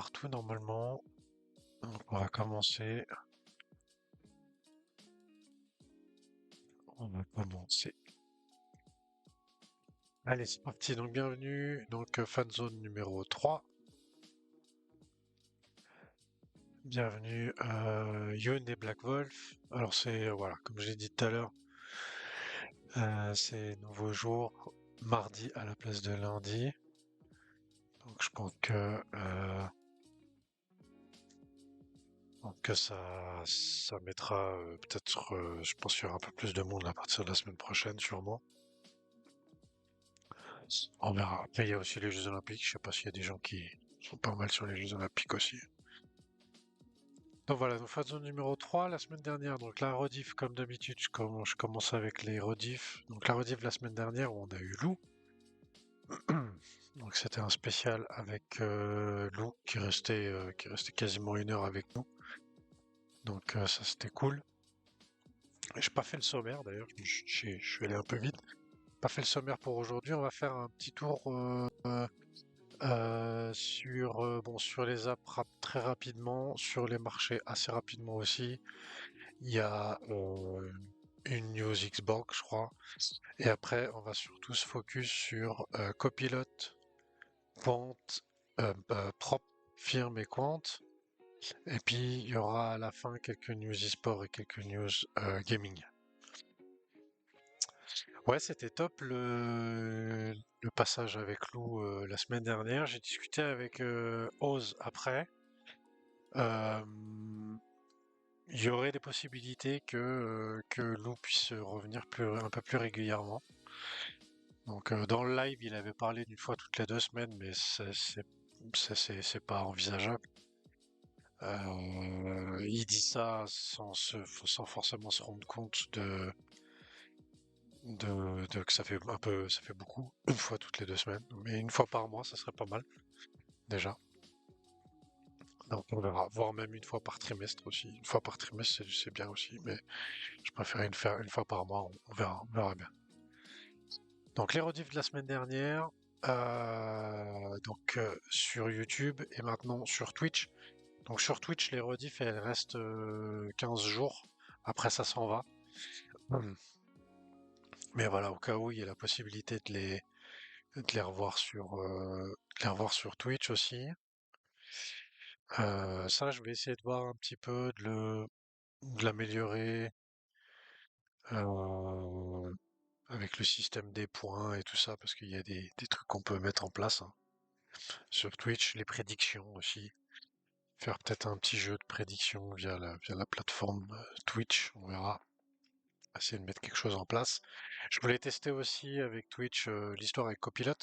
Partout normalement. Donc, on va commencer. On va commencer. Allez, c'est parti. Donc, bienvenue. Donc, fan zone numéro 3. Bienvenue, Youn et Black Wolf. Alors, c'est, voilà, comme j'ai dit tout à l'heure, c'est nouveau jour. Mardi à la place de lundi. Donc, je pense que ça mettra peut-être, je pense qu'il y aura un peu plus de monde à partir de la semaine prochaine, sûrement. On verra. Après, il y a aussi les Jeux Olympiques. Je sais pas s'il y a des gens qui sont pas mal sur les Jeux Olympiques aussi. Donc voilà, donc phase zone numéro 3 la semaine dernière. Donc la rediff, comme d'habitude, je commence avec les rediffs. Donc la rediff de la semaine dernière, où on a eu Lou. Donc c'était un spécial avec Lou qui restait quasiment 1 heure avec nous. Donc ça c'était cool. J'ai pas fait le sommaire d'ailleurs, je suis allé un peu vite. Pas fait le sommaire pour aujourd'hui. On va faire un petit tour sur les apps très rapidement, sur les marchés assez rapidement aussi. Il y a une news Xbox, je crois. Et après, on va surtout se focus sur Copilot, Quant, Prop, Firm et Quant. Et puis, il y aura à la fin quelques news e-sport et quelques news gaming. Ouais, c'était top le passage avec Lou la semaine dernière. J'ai discuté avec Oz après. Euh, il y aurait des possibilités que Lou puisse revenir un peu plus régulièrement. Donc dans le live, il avait parlé d'une fois toutes les 2 semaines, mais c'est pas envisageable. Il dit ça sans forcément se rendre compte que ça fait beaucoup, 1 fois toutes les 2 semaines. Mais 1 fois par mois, ça serait pas mal, déjà. Donc on verra, voire même 1 fois par trimestre aussi. 1 fois par trimestre, c'est bien aussi, mais je préférais le faire 1 fois par mois, on verra bien. Donc les rediffs de la semaine dernière, sur YouTube et maintenant sur Twitch. Donc sur Twitch, les rediffs, elles restent 15 jours. Après, ça s'en va. Hmm. Mais voilà, au cas où, il y a la possibilité de les revoir sur Twitch aussi. Ça, je vais essayer de voir un petit peu de l'améliorer euh, avec le système des points et tout ça, parce qu'il y a des trucs qu'on peut mettre en place hein, sur Twitch, les prédictions aussi. Faire peut-être un petit jeu de prédiction via la plateforme Twitch, on verra. Essayer de mettre quelque chose en place. Je voulais tester aussi avec Twitch l'histoire avec Copilot,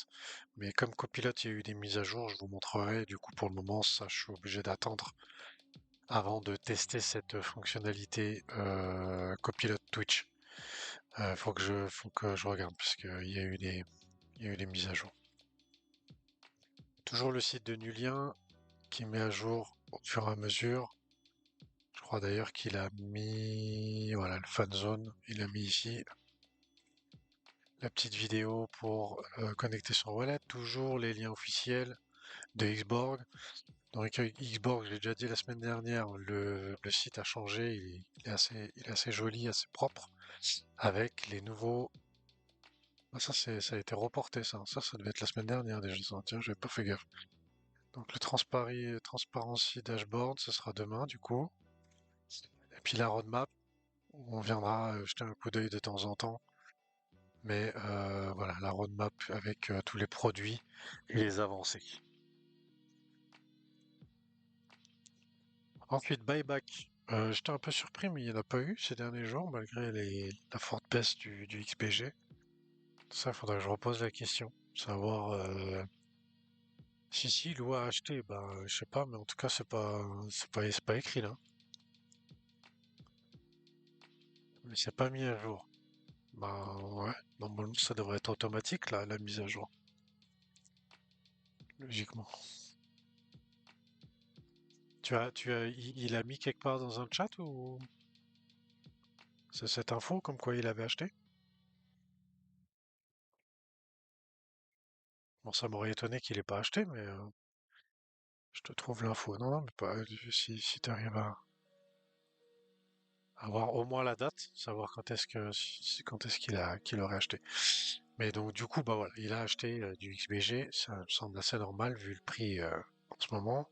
mais comme Copilot, il y a eu des mises à jour, je vous montrerai. Du coup, pour le moment, ça, je suis obligé d'attendre avant de tester cette fonctionnalité Copilot Twitch. Faut que je regarde parce il y a eu des mises à jour. Toujours le site de Nulien qui met à jour au fur et à mesure. Je crois d'ailleurs qu'il a mis, voilà, le fan zone, il a mis ici la petite vidéo pour connecter son wallet. Toujours les liens officiels de Xborg. Donc Xborg, je l'ai déjà dit la semaine dernière, le site a changé, il est assez joli, assez propre, avec les nouveaux. Ah, ça a été reporté, ça. Ça devait être la semaine dernière déjà. Ça. Tiens, j'avais pas fait gaffe. Donc le Transparency Dashboard, ce sera demain du coup. Et puis la roadmap, on viendra jeter un coup d'œil de temps en temps. Mais voilà, la roadmap avec tous les produits et les avancées. Ensuite, buyback. J'étais un peu surpris, mais il n'y en a pas eu ces derniers jours, malgré la forte baisse du XPG. Ça, il faudrait que je repose la question. Savoir si Lou a acheté, bah je sais pas, mais en tout cas c'est pas écrit là. Mais c'est pas mis à jour. Bah ouais, normalement ça devrait être automatique là, la mise à jour. Logiquement. Il a mis quelque part dans un chat ou c'est cette info comme quoi il avait acheté? Bon, ça m'aurait étonné qu'il ait pas acheté, mais Je te trouve l'info. Non, non, mais pas, si tu arrives à avoir au moins la date, savoir quand est-ce que quand est-ce qu'il aurait acheté. Mais donc du coup, bah voilà, il a acheté du XBG, ça me semble assez normal vu le prix en ce moment.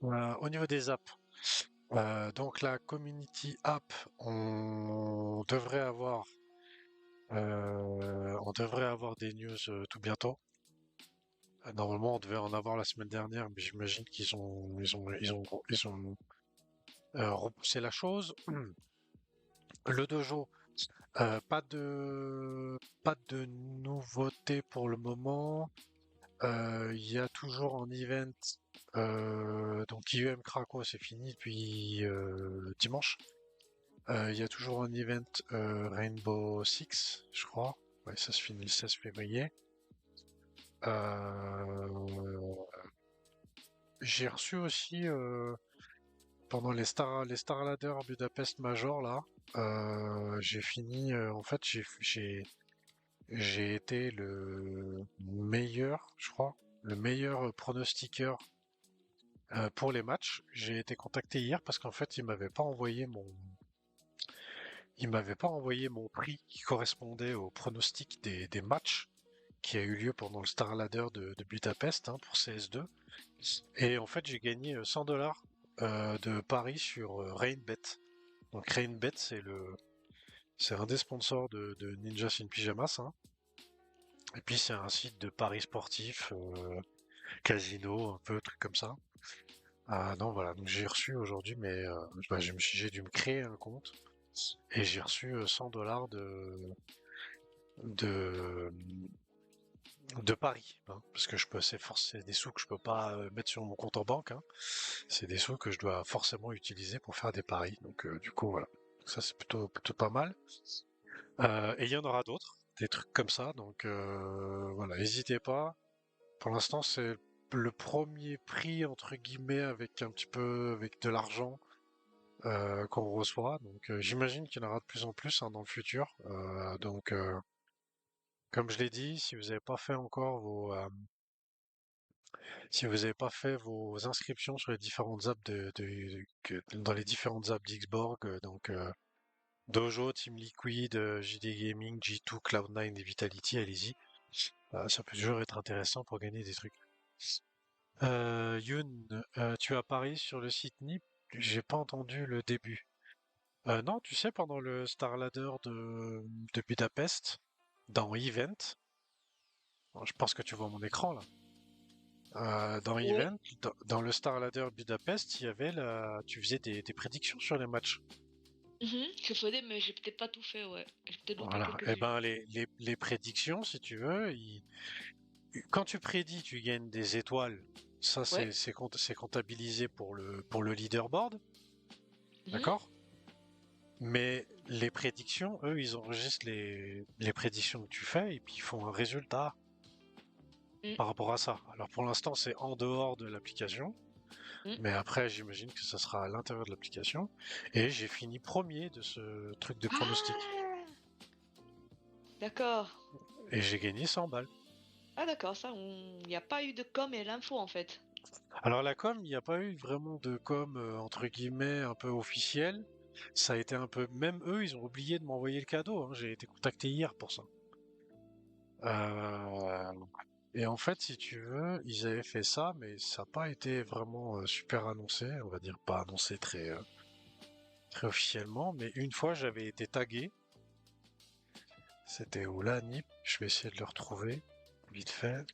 Au niveau des apps, donc la community app, on devrait avoir des news tout bientôt. Normalement, on devait en avoir la semaine dernière, mais j'imagine qu'ils ont repoussé la chose. Le dojo, pas de nouveauté pour le moment. Il y a toujours en event, donc IEM Krakow, c'est fini depuis dimanche. Il y a toujours un event Rainbow Six, je crois. Ouais, ça se finit le 16 février. Euh, j'ai reçu aussi pendant les Star Ladder Budapest Major là. J'ai fini. En fait, j'ai été le meilleur, je crois, le meilleur pronostiqueur pour les matchs. J'ai été contacté hier parce qu'en fait, il m'avait pas envoyé mon prix qui correspondait au pronostic des matchs qui a eu lieu pendant le Star Ladder de Budapest pour CS2. Et en fait, j'ai gagné 100 dollars de paris sur Rainbet. Donc Rainbet, c'est un des sponsors de Ninjas in Pyjamas. Et puis c'est un site de paris sportifs, casino, un peu truc comme ça. Ah non, voilà, donc j'ai reçu aujourd'hui, mais bah, j'ai dû me créer un compte et j'ai reçu 100 dollars de, de paris, parce que c'est des sous que je peux pas mettre sur mon compte en banque, c'est des sous que je dois forcément utiliser pour faire des paris. Donc du coup voilà, ça c'est plutôt pas mal. Et il y en aura d'autres, des trucs comme ça. Donc voilà, n'hésitez pas. Pour l'instant, c'est le premier prix entre guillemets avec un petit peu avec de l'argent qu'on reçoit. Donc j'imagine qu'il y en aura de plus en plus dans le futur. Donc comme je l'ai dit, si vous n'avez pas fait vos inscriptions sur les différentes apps dans les différentes apps d'Xborg, donc Dojo, Team Liquid, JD Gaming, G2, Cloud9 et Vitality, allez-y. Ça peut toujours être intéressant pour gagner des trucs. Youn, tu as parié sur le site NIP? J'ai pas entendu le début. Non, tu sais, pendant le Star Ladder de Budapest, dans Event, je pense que tu vois mon écran là. Dans Oui. Event, dans le Star Ladder Budapest, tu faisais des prédictions sur les matchs. Je faisais, mais j'ai peut-être pas tout fait, ouais. J'ai peut-être loupé Voilà. Et quelques-unes. ben les prédictions, si tu veux, quand tu prédis, tu gagnes des étoiles. Ça, Ouais. c'est comptabilisé pour le leaderboard, Mhm. d'accord? Mais les prédictions, eux, ils enregistrent les prédictions que tu fais et puis ils font un résultat Mm, par rapport à ça. Alors pour l'instant, c'est en dehors de l'application, mm. mais après, j'imagine que ça sera à l'intérieur de l'application. Et j'ai fini premier de ce truc de pronostic. Ah, d'accord. Et j'ai gagné 100 balles. Ah, d'accord, ça, il n'y a pas eu de com et l'info en fait. Alors la com, il n'y a pas eu vraiment de com entre guillemets un peu officielle. Ça a été un peu, même eux, ils ont oublié de m'envoyer le cadeau. J'ai été contacté hier pour ça. Euh, Et en fait, si tu veux, ils avaient fait ça, mais ça n'a pas été vraiment super annoncé, on va dire pas annoncé très officiellement, mais une fois j'avais été tagué, c'était où là, Nip, je vais essayer de le retrouver, vite fait,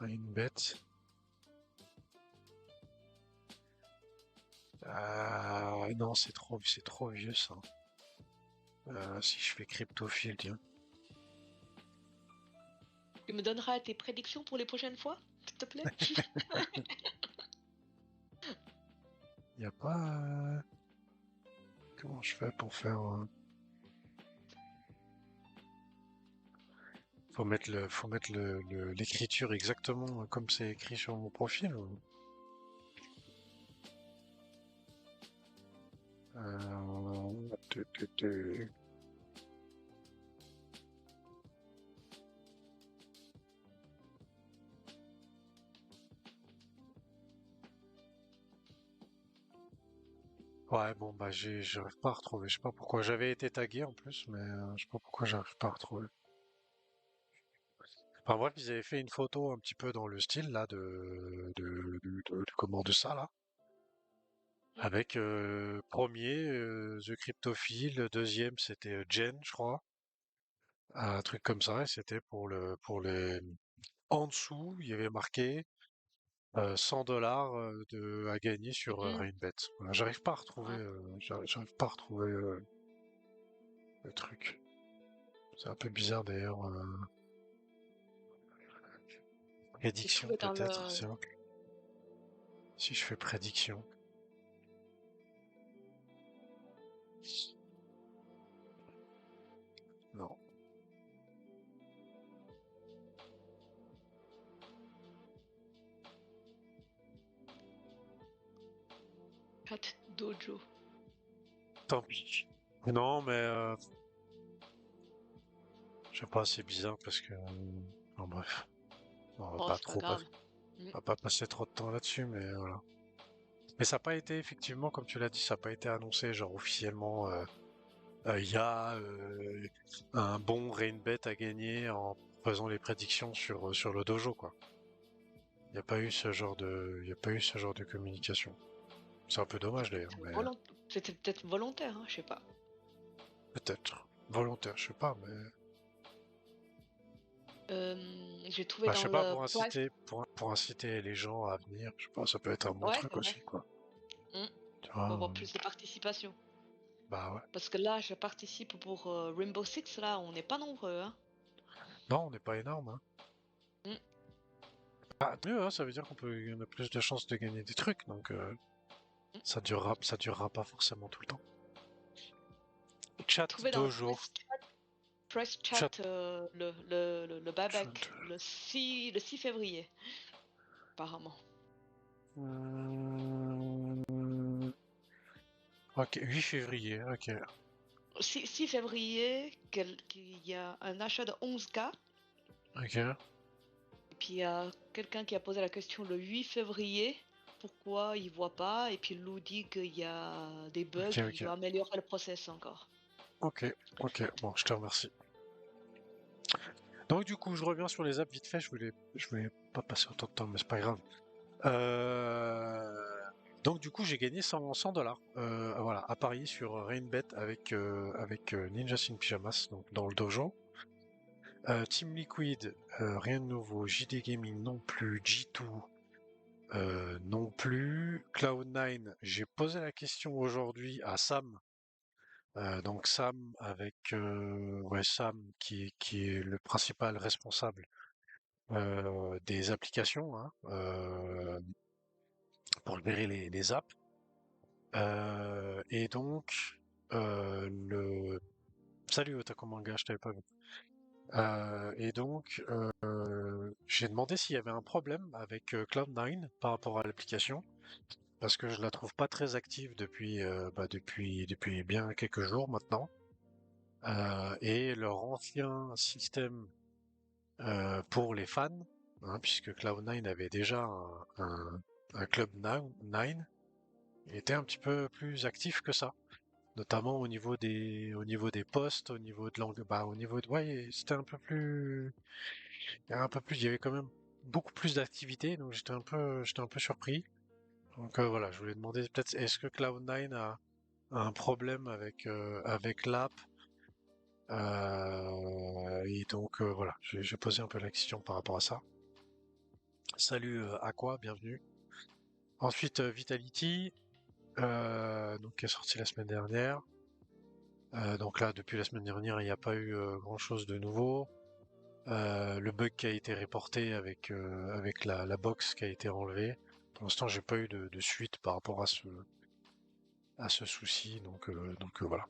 une bête. Non, c'est trop vieux ça. Si je fais cryptophile, tiens. Tu me donneras tes prédictions pour les prochaines fois, s'il te plaît? Il n'y a pas... Comment je fais pour faire... l'écriture exactement comme c'est écrit sur mon profil. Tu. Ouais, bon, bah, j'arrive pas à retrouver. Je sais pas pourquoi. J'avais été tagué en plus, mais je sais pas pourquoi j'arrive pas à retrouver. Enfin bref, ils avaient fait une photo un petit peu dans le style là comment de ça là, Mm. avec premier The Cryptophile, deuxième c'était Jen, je crois, un truc comme ça. Et c'était pour les en dessous, il y avait marqué $100 à gagner sur Mhm. Rainbet. Voilà, j'arrive pas à retrouver, Ouais. j'arrive pas à retrouver le truc. C'est un peu bizarre d'ailleurs. J'ai Prédiction trouvé dans peut-être, le... c'est vrai. Si je fais prédiction. Non. Chat Dojo. Tant pis. Non, mais je sais pas, c'est bizarre parce que. En bref, on va Oh, pas c'est pas trop grave. Mm. on va pas passer trop de temps là-dessus, mais voilà. Mais ça n'a pas été, effectivement, comme tu l'as dit, ça n'a pas été annoncé, genre officiellement. Il y a un bon Rainbet à gagner en faisant les prédictions sur le dojo, quoi. Il n'y a pas eu ce genre il y a pas eu ce genre de communication. C'est un peu dommage d'ailleurs, mais C'était peut-être volontaire, hein, je sais pas. peut-être volontaire, je sais pas, mais J'ai trouvé bah, je dans sais pas le price. pour inciter les gens à venir, je sais pas, ça peut être un bon Ouais, truc c'est vrai. aussi, quoi. Mm. Tu Pour vois, avoir plus de participation. bah ouais. Parce que là, je participe pour Rainbow Six, là, on n'est pas nombreux, hein. Non, on n'est pas énorme, hein. Mm. Ah, mieux, hein, ça veut dire qu'on a plus de chances de gagner des trucs, donc Mm. ça durera pas forcément tout le temps. J'ai Chat trouvé dans le dojo, press chat, chat le chat. buyback le 6 février, apparemment. Hmm, ok, 8 février, ok, 6 février, qu'il y a un achat de 11K. ok, Et puis il y a quelqu'un qui a posé la question le 8 février, pourquoi il voit pas, et puis Lou dit qu'il y a des bugs, ok, il ok, doit améliorer le process encore. ok, ok, bon, je te remercie. Donc du coup, je reviens sur les apps vite fait, je voulais pas passer autant de temps, mais c'est pas grave. Euh, Donc du coup, j'ai gagné 100 $, voilà, à parier sur Rainbet avec Ninja in Pyjamas, donc dans le dojo. Team Liquid, rien de nouveau. JD Gaming non plus. G2 non plus. Cloud9, j'ai posé la question aujourd'hui à Sam. Donc Sam avec ouais, Sam qui est le principal responsable des applications, hein, pour gérer les apps. Et donc le salut Otaku je t'avais pas vu. Et donc j'ai demandé s'il y avait un problème avec Cloud9 par rapport à l'application, parce que je la trouve pas très active depuis bien quelques jours maintenant. Et leur ancien système pour les fans, hein, puisque Cloud9 avait déjà un club 9, il était un petit peu plus actif que ça, notamment au niveau des posts, au niveau de l'angle, bah, au niveau de, ouais, c'était il y avait quand même beaucoup plus d'activité, donc j'étais un peu surpris. Donc voilà, je voulais demander peut-être, est-ce que Cloud9 a un problème avec l'app? Et donc voilà, j'ai posé un peu la question par rapport à ça. Salut Aqua, bienvenue. Ensuite Vitality, donc qui est sorti la semaine dernière. Donc là, depuis la semaine dernière, il n'y a pas eu grand-chose de nouveau. Le bug qui a été reporté avec la box qui a été enlevée. Pour l'instant, j'ai pas eu de suite par rapport à ce souci, donc voilà.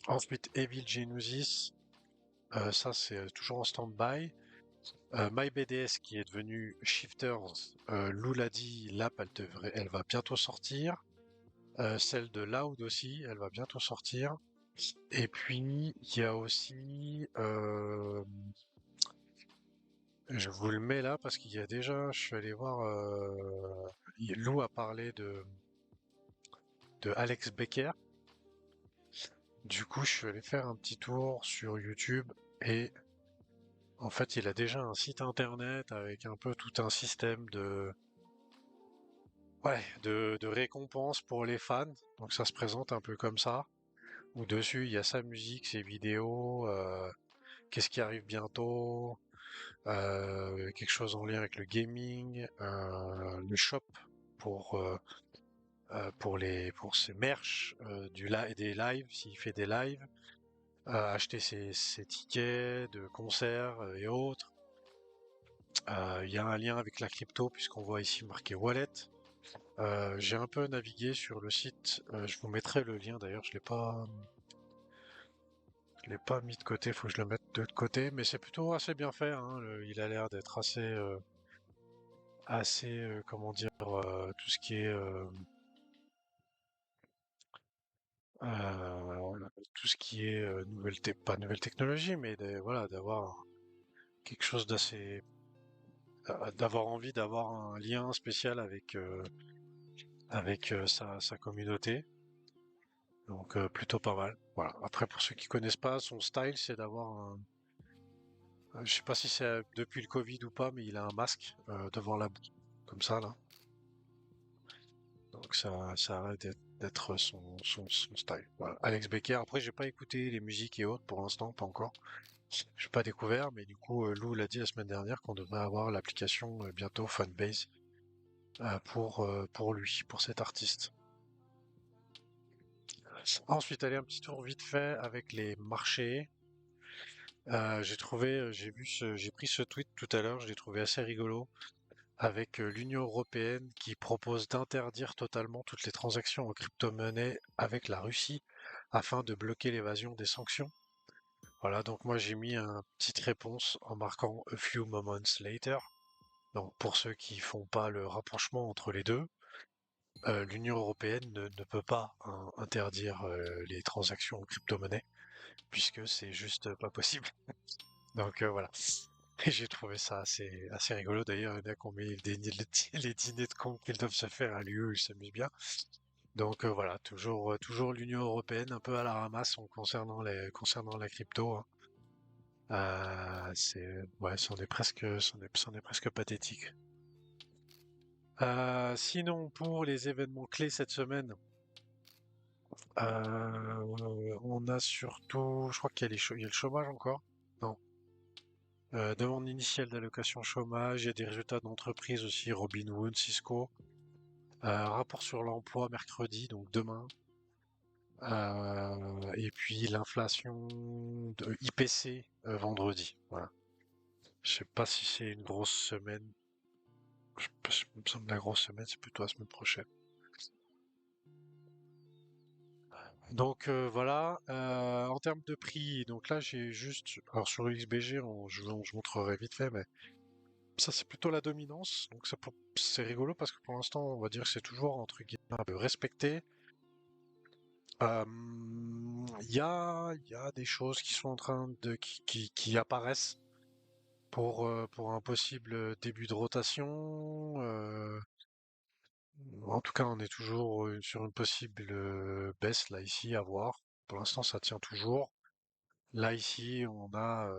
Ensuite, Evil Genesis, ça c'est toujours en stand-by. MyBDS qui est devenu Shifters, Lou l'a dit, l'app elle va bientôt sortir. Celle de Loud aussi, elle va bientôt sortir. Et puis il y a aussi, je vous le mets là parce qu'il y a déjà, je suis allé voir, Lou a parlé de Alex Becker. Du coup, je suis allé faire un petit tour sur YouTube et en fait, il a déjà un site internet avec un peu tout un système de récompenses pour les fans. Donc ça se présente un peu comme ça. Où dessus, il y a sa musique, ses vidéos, qu'est-ce qui arrive bientôt, quelque chose en lien avec le gaming, le shop pour pour ses merch, des lives s'il fait des lives, acheter ses tickets de concerts et autres. Il y a un lien avec la crypto puisqu'on voit ici marqué wallet. J'ai un peu navigué sur le site, je vous mettrai le lien d'ailleurs, je l'ai pas mis de côté, faut que je le mette de côté, mais c'est plutôt assez bien fait, hein, il a l'air d'être assez, comment dire, tout ce qui est, tout ce qui est pas nouvelle technologie, mais voilà, d'avoir quelque chose d'assez, d'avoir envie d'avoir un lien spécial avec sa communauté. Donc plutôt pas mal. Voilà. Après, pour ceux qui connaissent pas, son style, c'est d'avoir un, je sais pas si c'est depuis le Covid ou pas, mais il a un masque devant la bouche, comme ça là. Donc ça arrête d'être son style. Voilà. Alex Becker. Après, j'ai pas écouté les musiques et autres pour l'instant, pas encore. Je pas découvert, mais du coup, Lou l'a dit la semaine dernière qu'on devrait avoir l'application bientôt Fanbase pour lui, pour cet artiste. Ensuite, aller un petit tour vite fait avec les marchés. J'ai pris ce tweet tout à l'heure, je l'ai trouvé assez rigolo, avec l'Union européenne qui propose d'interdire totalement toutes les transactions en crypto-monnaie avec la Russie afin de bloquer l'évasion des sanctions. Voilà, donc moi j'ai mis une petite réponse en marquant a few moments later. Donc pour ceux qui font pas le rapprochement entre les deux, l'Union européenne ne peut pas interdire les transactions en crypto-monnaie puisque c'est juste pas possible. Donc voilà. Et j'ai trouvé ça assez rigolo. D'ailleurs, il y en a qui ont mis les dîners de cons qu'ils doivent se faire à l'UE, ils s'amusent bien. Donc voilà, toujours l'Union européenne un peu à la ramasse concernant la crypto, hein. Ouais, c'en est presque pathétique. Sinon, pour les événements clés cette semaine, on a surtout, je crois qu'il y a il y a le chômage encore. Non. Demande initiale d'allocation chômage, il y a des résultats d'entreprise aussi, Robinhood, Cisco. Rapport sur l'emploi mercredi, donc demain. Et puis l'inflation de IPC vendredi. Voilà. Je sais pas si c'est une grosse semaine. Il me semble que la grosse semaine, c'est plutôt la semaine prochaine. Donc voilà. En termes de prix, donc là j'ai juste. Alors sur le XBG, je montrerai vite fait, mais ça c'est plutôt la dominance. Donc c'est rigolo parce que pour l'instant, on va dire que c'est toujours entre guillemets un peu respecté. Il y a des choses qui sont en train qui apparaissent pour un possible début de rotation. En tout cas, on est toujours sur une possible baisse là ici à voir. Pour l'instant, ça tient toujours. Là ici, on a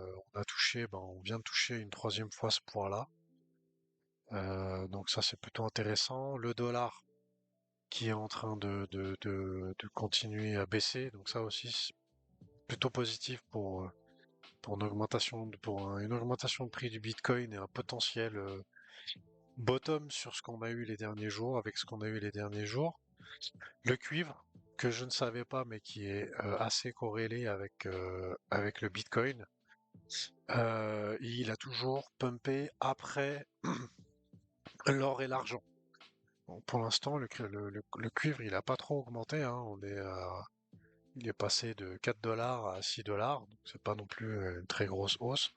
touché, ben, on vient de toucher une troisième fois ce point-là. Donc ça, c'est plutôt intéressant. Le dollar qui est en train de continuer à baisser. Donc ça aussi, c'est plutôt positif pour une augmentation de prix du Bitcoin et un potentiel bottom sur ce qu'on a eu les derniers jours, avec ce qu'on a eu les derniers jours. Le cuivre, que je ne savais pas, mais qui est assez corrélé avec le Bitcoin, il a toujours pumpé après l'or et l'argent. Bon, pour l'instant, le cuivre, il n'a pas trop augmenté, hein. Il est passé de 4 dollars à 6 dollars, donc c'est pas non plus une très grosse hausse.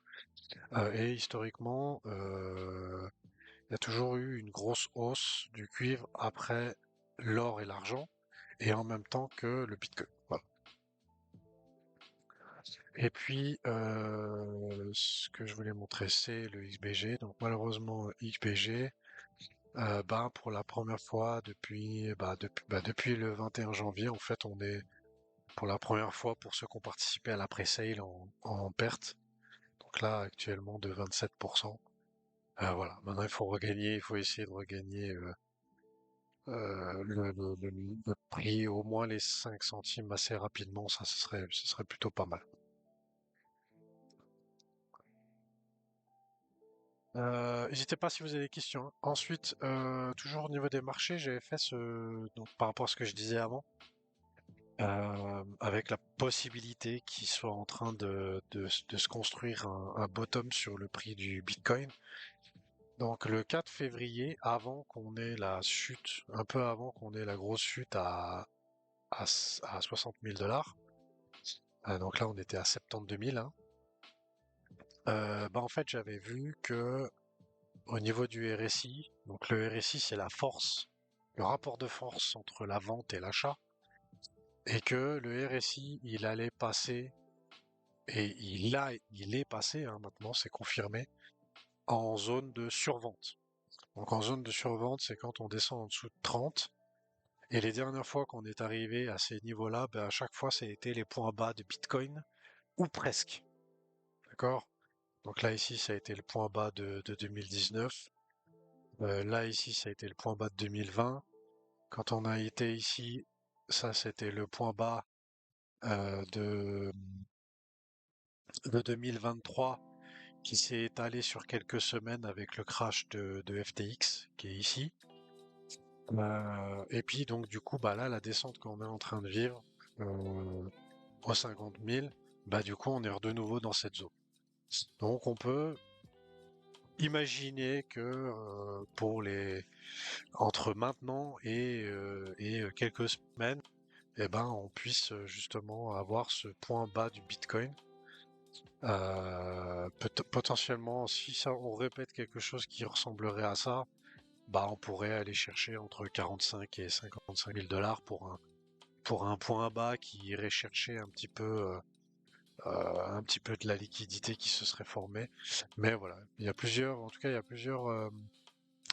Et historiquement, il y a toujours eu une grosse hausse du cuivre après l'or et l'argent, et en même temps que le Bitcoin. Voilà. Et puis, ce que je voulais montrer, c'est le XBG. Donc malheureusement, XBG, Ben, pour la première fois depuis le 21 janvier, en fait, on est pour la première fois pour ceux qui ont participé à la pré-sale en perte. Donc là, actuellement de 27%. Voilà, maintenant il faut regagner, il faut essayer de regagner le prix, au moins les 5 centimes assez rapidement, ça ce serait plutôt pas mal. N'hésitez pas si vous avez des questions, hein. Ensuite, toujours au niveau des marchés, j'avais fait donc par rapport à ce que je disais avant, avec la possibilité qu'il soit en train de se construire un bottom sur le prix du Bitcoin. Donc le 4 février, avant qu'on ait la chute, un peu avant qu'on ait la grosse chute à 60 000 dollars, donc là on était à 72 000, hein, bah en fait j'avais vu que au niveau du RSI, donc le RSI c'est la force, le rapport de force entre la vente et l'achat, et que le RSI il allait passer, et il est passé, hein, maintenant c'est confirmé, en zone de survente. Donc en zone de survente, c'est quand on descend en dessous de 30. Et les dernières fois qu'on est arrivé à ces niveaux-là, ben, à chaque fois, ça a été les points bas de Bitcoin, ou presque. D'accord? Donc là, ici, ça a été le point bas de 2019. Là, ici, ça a été le point bas de 2020. Quand on a été ici, ça, c'était le point bas de 2023 qui s'est étalé sur quelques semaines avec le crash de FTX qui est ici. Et puis, donc, du coup, bah là, la descente qu'on est en train de vivre, aux 50 000, bah du coup on est de nouveau dans cette zone. Donc on peut imaginer que pour les entre maintenant et quelques semaines, eh ben on puisse justement avoir ce point bas du Bitcoin. Potentiellement, si ça on répète quelque chose qui ressemblerait à ça, bah on pourrait aller chercher entre 45 et 55 000 dollars pour un point bas qui irait chercher un petit peu de la liquidité qui se serait formée. Mais voilà, il y a plusieurs, en tout cas, il y a plusieurs.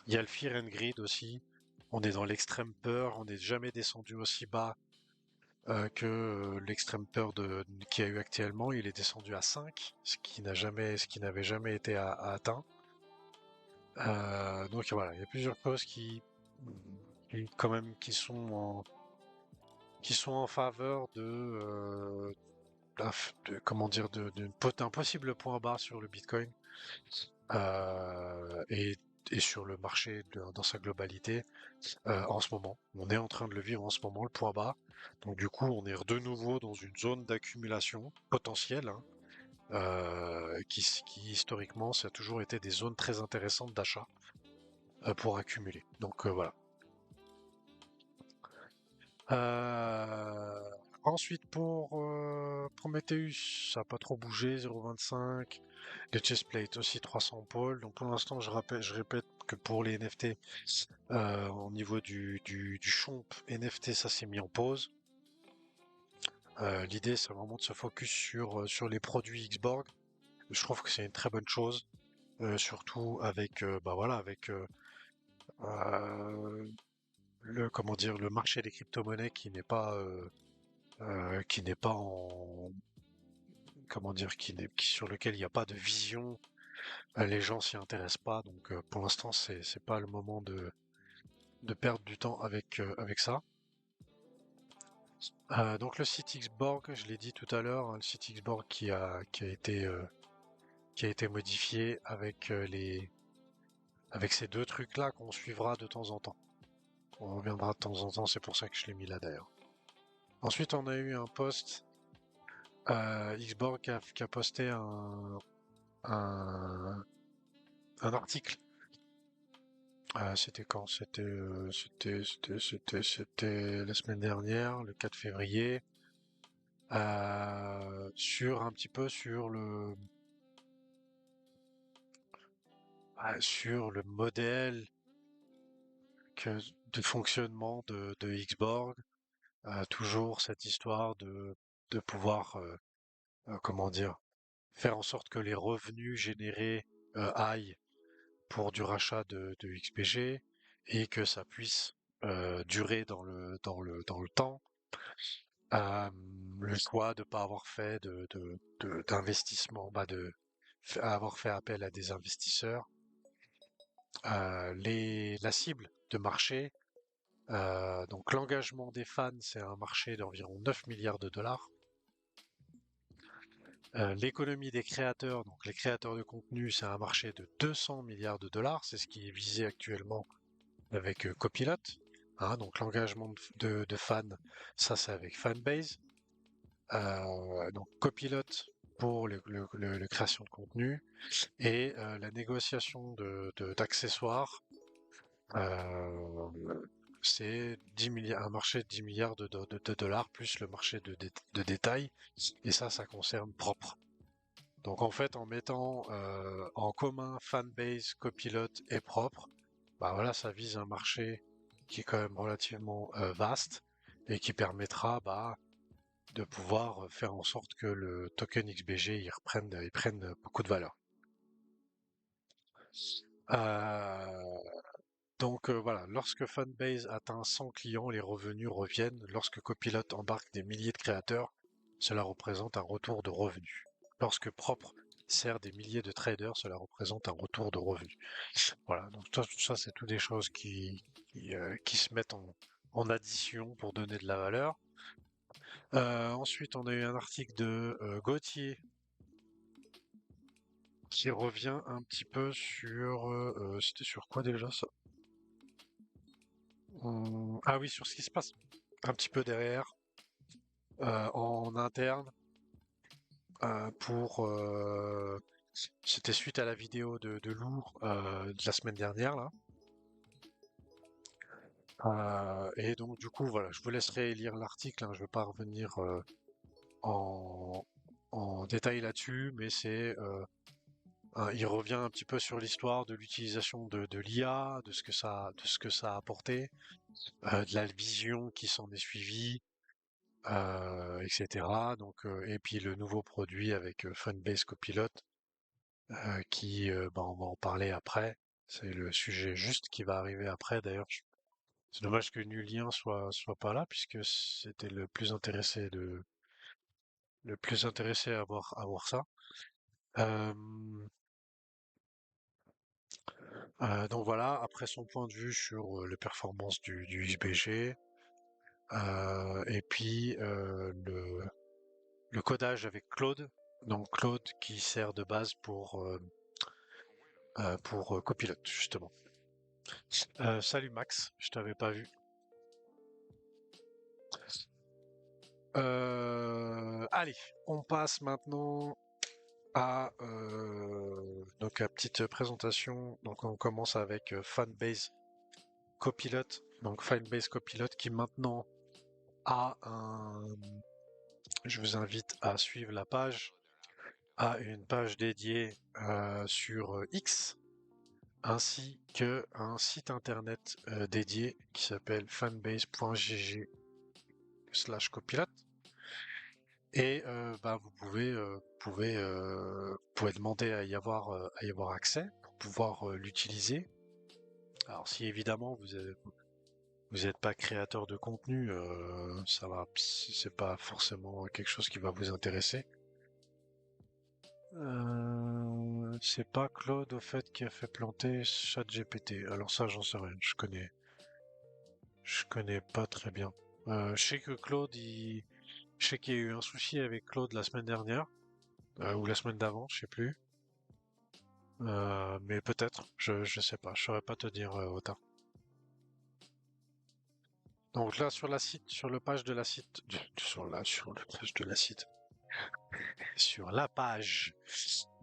Il y a le fear and greed aussi. On est dans l'extrême peur. On n'est jamais descendu aussi bas que l'extrême peur qu'il y a eu actuellement. Il est descendu à 5, ce qui n'avait jamais été atteint. Donc voilà, il y a plusieurs choses quand même, qui sont en faveur comment dire, d'un possible point bas sur le Bitcoin. euh, et, et sur le marché dans sa globalité en ce moment. On est en train de le vivre en ce moment, le point bas. Donc du coup, on est de nouveau dans une zone d'accumulation potentielle, hein, qui historiquement, ça a toujours été des zones très intéressantes d'achat pour accumuler. Donc voilà. Euh, Ensuite, pour Prometheus, ça n'a pas trop bougé, 0,25. Les chestplates aussi 300 pôles. Donc pour l'instant, je répète que pour les NFT, au niveau du chomp NFT, ça s'est mis en pause. L'idée, c'est vraiment de se focus sur les produits Xborg. Je trouve que c'est une très bonne chose, surtout avec, bah voilà, avec euh, comment dire, le marché des crypto-monnaies qui n'est pas en, comment dire, sur lequel il n'y a pas de vision. Les gens s'y intéressent pas, donc pour l'instant, c'est pas le moment de perdre du temps avec ça. Donc le site Xborg, je l'ai dit tout à l'heure, hein, le site Xborg qui a été modifié avec ces deux trucs-là qu'on suivra de temps en temps. On reviendra de temps en temps, c'est pour ça que je l'ai mis là d'ailleurs. Ensuite, on a eu un post, Xborg qui a posté un, un article. C'était quand? C'était la semaine dernière, le 4 février, sur un petit peu sur le modèle que, de fonctionnement de Xborg. Toujours cette histoire de pouvoir, comment dire, faire en sorte que les revenus générés aillent pour du rachat de XPG, et que ça puisse durer dans le temps. Euh, le choix de ne pas avoir fait d'investissement, avoir fait appel à des investisseurs, la cible de marché. Donc l'engagement des fans, c'est un marché d'environ 9 milliards de dollars. L'économie des créateurs, donc les créateurs de contenu, c'est un marché de 200 milliards de dollars. C'est ce qui est visé actuellement avec Copilot. Hein, donc l'engagement de fans, ça c'est avec Fanbase. Donc Copilot pour la création de contenu et la négociation d'accessoires. Euh, c'est 10 milliards, un marché de 10 milliards de dollars plus le marché de détail. Et ça concerne propre. Donc en fait, en mettant en commun Fanbase, Copilot et propre, bah voilà, ça vise un marché qui est quand même relativement vaste et qui permettra de pouvoir faire en sorte que le token XBG il prenne beaucoup de valeur. Euh, donc voilà, lorsque Fanbase atteint 100 clients, les revenus reviennent. Lorsque Copilot embarque des milliers de créateurs, cela représente un retour de revenus. Lorsque Propre sert des milliers de traders, cela représente un retour de revenus. Voilà, donc tout ça c'est toutes des choses qui se mettent en addition pour donner de la valeur. Ensuite, on a eu un article de Gauthier qui revient un petit peu sur... c'était sur quoi déjà ça? Ah oui, sur ce qui se passe un petit peu derrière, en interne, pour... c'était suite à la vidéo de Lou de la semaine dernière, là. Et donc, du coup, voilà, je vous laisserai lire l'article, hein, je ne vais pas revenir en, en détail là-dessus, mais il revient un petit peu sur l'histoire de l'utilisation de l'IA, de ce que ça a apporté, de la vision qui s'en est suivie, etc. Donc, et puis le nouveau produit avec Funbase Copilot, on va en parler après. C'est le sujet juste qui va arriver après. D'ailleurs, c'est dommage que Nulien soit pas là puisque c'était le plus intéressé à voir ça. Euh, donc voilà, après son point de vue sur les performances du XBG, et puis le codage avec Claude. Donc Claude qui sert de base pour Copilot, justement. Salut Max, je t'avais pas vu. Allez, on passe maintenant donc la petite présentation. Donc on commence avec Fanbase Copilot. Donc Fanbase Copilot qui maintenant a je vous invite à suivre la page, a une page dédiée sur X, ainsi que un site internet dédié qui s'appelle fanbase.gg/copilot. Et vous pouvez demander à y avoir accès pour pouvoir l'utiliser. Alors si évidemment vous n'êtes pas créateur de contenu, c'est pas forcément quelque chose qui va vous intéresser. C'est pas Claude au fait qui a fait planter ChatGPT. Alors ça j'en sais rien, je connais pas très bien. Je sais que je sais qu'il y a eu un souci avec Claude la semaine dernière, ou la semaine d'avant, je sais plus. Mais peut-être, je sais pas, je saurais pas te dire autant. Donc là sur le page de la site, sur le page de la site, sur la page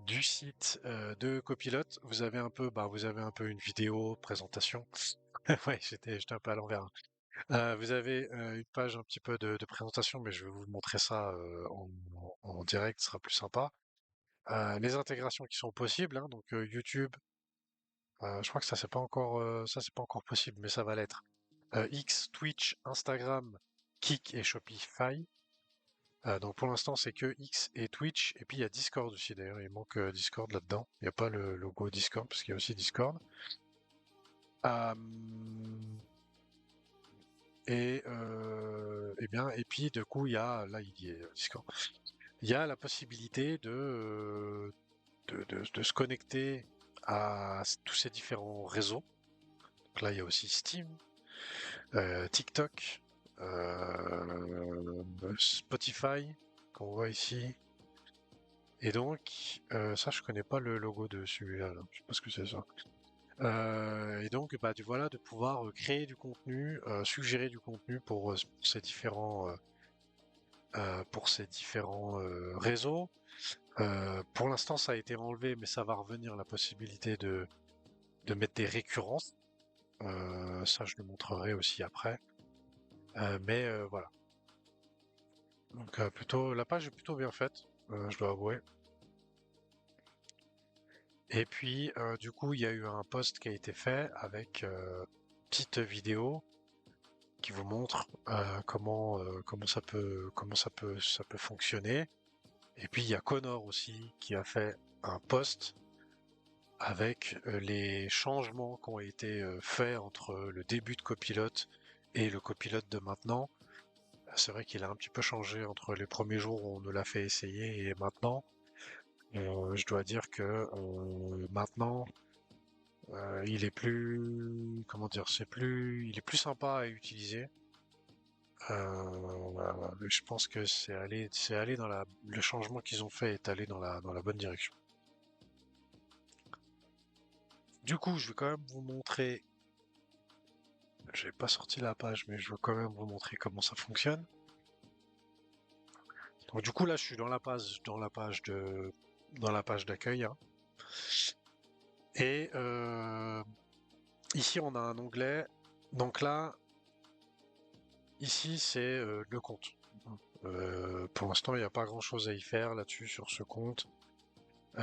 du site de Copilot, vous avez un peu une vidéo présentation. Ouais, j'étais un peu à l'envers, hein. Vous avez une page un petit peu de présentation, mais je vais vous montrer ça en direct, ce sera plus sympa. Les intégrations qui sont possibles, hein, donc YouTube. Je crois que ça c'est pas encore possible, mais ça va l'être. X, Twitch, Instagram, Kik et Shopify. Donc pour l'instant c'est que X et Twitch, et puis il y a Discord aussi d'ailleurs, il manque Discord là-dedans. Il n'y a pas le logo Discord parce qu'il y a aussi Discord. Euh, et bien, et puis du coup, il y a, là, il y est, Discord. Il y a la possibilité de se connecter à tous ces différents réseaux. Donc là, il y a aussi Steam, TikTok, Spotify, qu'on voit ici. Et donc, ça, je connais pas le logo de celui-là, là. Je sais pas ce que c'est ça. Et donc, bah, voilà, de pouvoir créer du contenu, suggérer du contenu pour ces différents réseaux. Pour l'instant, ça a été enlevé, mais ça va revenir la possibilité de mettre des récurrences. Ça, je le montrerai aussi après. Mais voilà. Donc, plutôt, la page est plutôt bien faite, je dois avouer. Et puis, du coup, il y a eu un post qui a été fait avec petite vidéo qui vous montre comment ça peut fonctionner. Et puis, il y a Connor aussi qui a fait un post avec les changements qui ont été faits entre le début de Copilote et le Copilote de maintenant. C'est vrai qu'il a un petit peu changé entre les premiers jours où on nous l'a fait essayer et maintenant. Je dois dire que maintenant, il est plus, comment dire, il est plus sympa à utiliser. Je pense que c'est allé le changement qu'ils ont fait est allé dans la bonne direction. Du coup, je vais quand même vous montrer. J'ai pas sorti la page, mais je veux quand même vous montrer comment ça fonctionne. Donc du coup là, je suis dans la page d'accueil, hein. Et ici, on a un onglet. Donc là, ici, c'est le compte. Pour l'instant, il n'y a pas grand-chose à y faire là-dessus sur ce compte.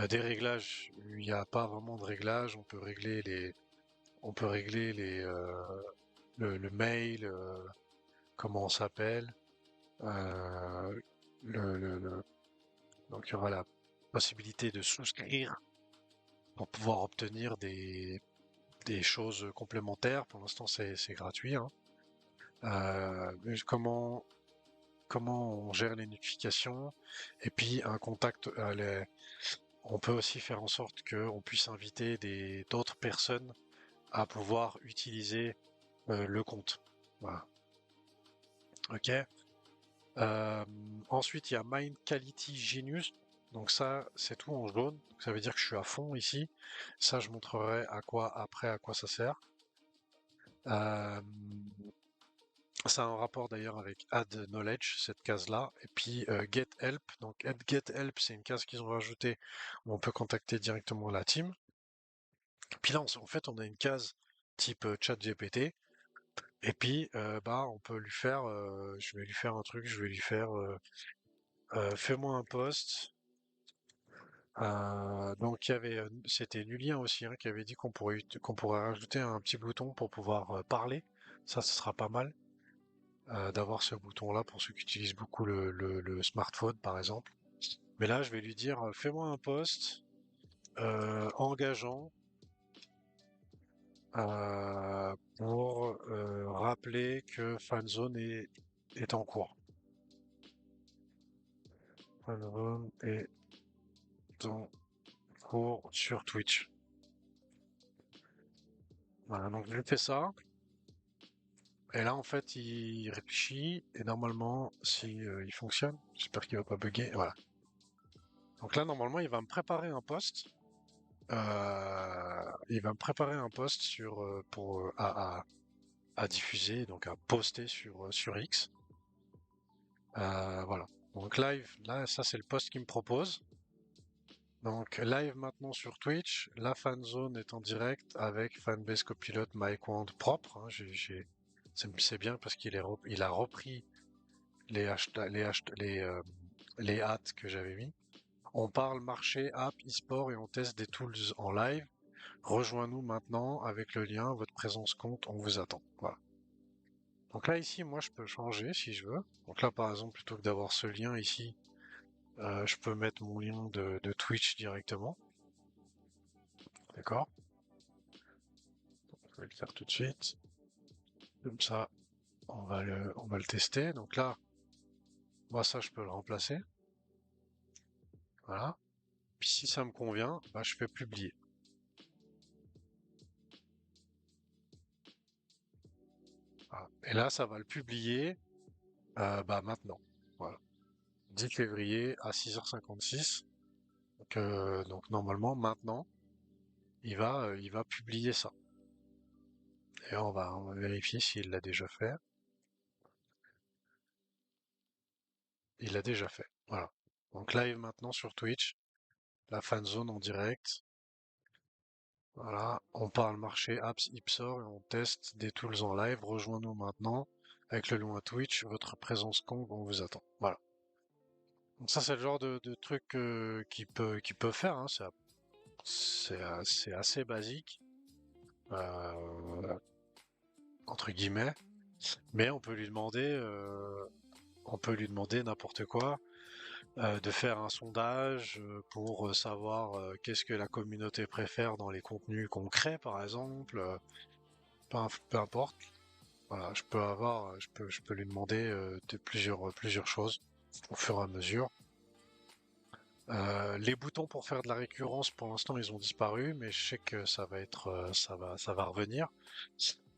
Des réglages, il n'y a pas vraiment de réglages. On peut régler le mail, comment on s'appelle. Euh, donc il y aura la possibilité de souscrire pour pouvoir obtenir des choses complémentaires. Pour l'instant, c'est gratuit, hein. Mais comment on gère les notifications et puis un contact. On peut aussi faire en sorte qu'on puisse inviter d'autres personnes à pouvoir utiliser le compte. Voilà. Ok. Euh, Ensuite, il y a Mind Quality Genius. Donc ça, c'est tout en jaune. Donc ça veut dire que je suis à fond ici. Ça, je montrerai à quoi ça sert. Euh, Ça a un rapport d'ailleurs avec Add Knowledge, cette case-là. Et puis Get Help. Donc Get Help, c'est une case qu'ils ont rajoutée où on peut contacter directement la team. Puis là, en fait, on a une case type chat GPT. Et puis, bah, on peut lui faire, je vais lui faire un truc, je vais lui faire, fais-moi un post. Donc, c'était Lulien aussi, hein, qui avait dit qu'on pourrait rajouter un petit bouton pour pouvoir parler. Ça, ce sera pas mal d'avoir ce bouton-là pour ceux qui utilisent beaucoup le smartphone, par exemple. Mais là, je vais lui dire, fais-moi un post engageant pour rappeler que Fanzone est en cours. Fanzone est en cours sur Twitch. Voilà, donc je lui fais ça. Et là, en fait, il réfléchit. Et normalement, si il fonctionne, j'espère qu'il va pas bugger. Voilà. Donc là, normalement, il va me préparer un post. Il va me préparer un post à diffuser, donc à poster sur X. Voilà. Donc live, là, ça c'est le post qu'il me propose. Donc live maintenant sur Twitch, la fanzone est en direct avec Fanbase Copilot MyQuant propre, hein. C'est bien parce il a repris les hashtags, les hats que j'avais mis. On parle marché, app, e-sport et on teste des tools en live. Rejoins-nous maintenant avec le lien, votre présence compte, on vous attend. Voilà. Donc là ici, moi je peux changer si je veux. Donc là par exemple, plutôt que d'avoir ce lien ici, je peux mettre mon lien de Twitch directement. D'accord? Je vais le faire tout de suite. Comme ça. on va le tester. Donc là, moi ça je peux le remplacer. Voilà. Puis si ça me convient, bah, je fais publier. Voilà. Et là, ça va le publier bah, maintenant. Voilà. 10 février à 6h56. Donc normalement, maintenant, il va publier ça. Et on va vérifier s'il l'a déjà fait. Il l'a déjà fait. Voilà. Donc live maintenant sur Twitch, la fanzone en direct. Voilà, on parle marché apps Ipsor et on teste des tools en live. Rejoins-nous maintenant avec le lien à Twitch. Votre présence compte, on vous attend. Voilà. Donc ça, c'est le genre de truc qu'il peut faire. Hein. C'est assez basique, euh, entre guillemets. Mais on peut lui demander n'importe quoi, de faire un sondage pour savoir qu'est-ce que la communauté préfère dans les contenus qu'on crée, par exemple. Peu importe. Voilà, je peux lui demander de plusieurs choses au fur et à mesure. Les boutons pour faire de la récurrence, pour l'instant, ils ont disparu, mais je sais que ça va être, ça va revenir.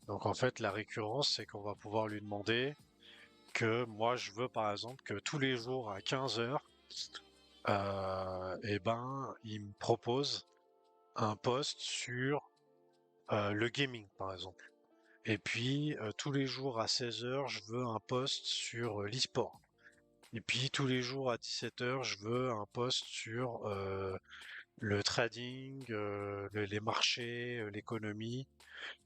Donc en fait, la récurrence, c'est qu'on va pouvoir lui demander que moi, je veux par exemple que tous les jours à 15 heures, eh ben, il me propose un post sur le gaming, par exemple. Et puis tous les jours à 16 heures, je veux un post sur l'e-sport. Et puis tous les jours à 17 heures, je veux un post sur le trading, les marchés, l'économie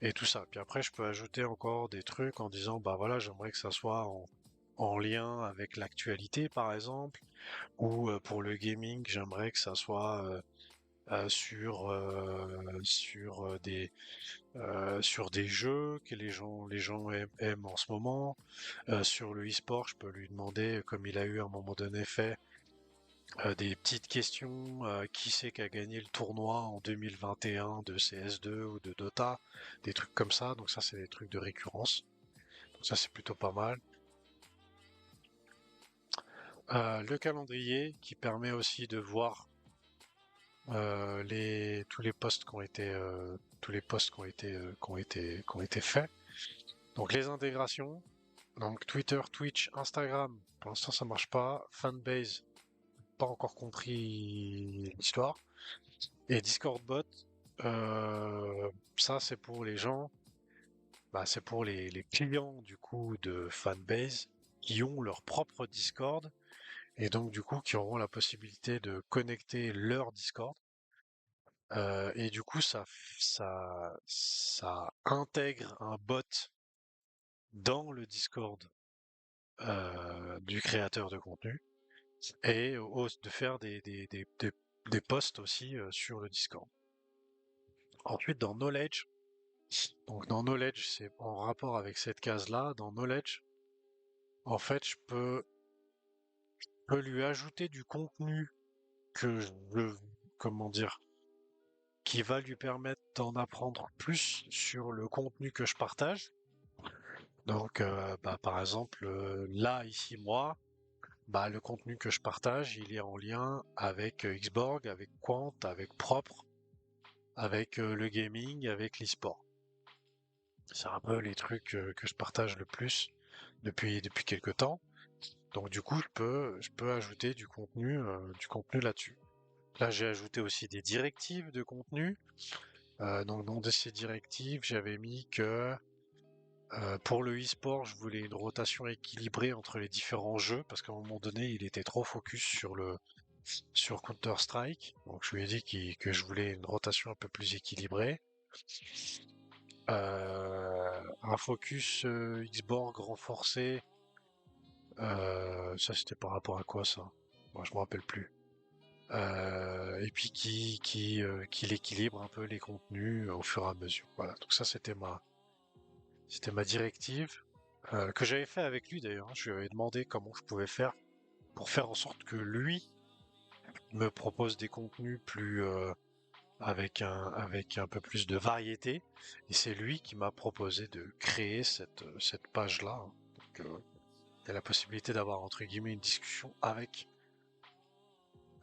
et tout ça. Puis après, je peux ajouter encore des trucs en disant, bah voilà, j'aimerais que ça soit en lien avec l'actualité, par exemple, ou pour le gaming, j'aimerais que ça soit sur des jeux que les gens aiment en ce moment. Sur le e-sport, je peux lui demander, comme il a eu à un moment donné fait, des petites questions, qui c'est qui a gagné le tournoi en 2021 de CS2 ou de Dota, des trucs comme ça. Donc ça, c'est des trucs de récurrence. Donc ça, c'est plutôt pas mal. Le calendrier qui permet aussi de voir tous les posts qui ont été faits. Donc les intégrations. Donc Twitter, Twitch, Instagram. Pour l'instant, ça marche pas. Fanbase, pas encore compris l'histoire. Et Discord bot, ça c'est pour les gens, bah, c'est pour les clients du coup de Fanbase qui ont leur propre Discord et donc du coup qui auront la possibilité de connecter leur Discord. Et du coup ça intègre un bot dans le Discord du créateur de contenu et de faire des posts aussi sur le Discord. Ensuite, dans Knowledge, donc dans Knowledge, c'est en rapport avec cette case-là. Dans Knowledge, en fait, je peux lui ajouter du contenu que comment dire, qui va lui permettre d'en apprendre plus sur le contenu que je partage. Donc, bah, par exemple, là, ici, moi, bah, le contenu que je partage, il est en lien avec Xborg, avec Quant, avec Propre, avec le gaming, avec l'e-sport. C'est un peu les trucs que je partage le plus depuis quelques temps. Donc du coup, je peux ajouter du contenu là-dessus. Là, j'ai ajouté aussi des directives de contenu. Donc dans ces directives, j'avais mis que pour le e-sport, je voulais une rotation équilibrée entre les différents jeux parce qu'à un moment donné, il était trop focus sur Counter-Strike. Donc je lui ai dit que je voulais une rotation un peu plus équilibrée. Un focus Xborg renforcé. Ça, c'était par rapport à quoi ça? Moi, je me rappelle plus. Et puis qui équilibre un peu les contenus au fur et à mesure. Voilà. Donc ça, c'était ma directive que j'avais fait avec lui d'ailleurs. Hein. Je lui avais demandé comment je pouvais faire pour faire en sorte que lui me propose des contenus plus avec un peu plus de variété. Et c'est lui qui m'a proposé de créer cette page-là, hein. Donc, il y a la possibilité d'avoir entre guillemets une discussion avec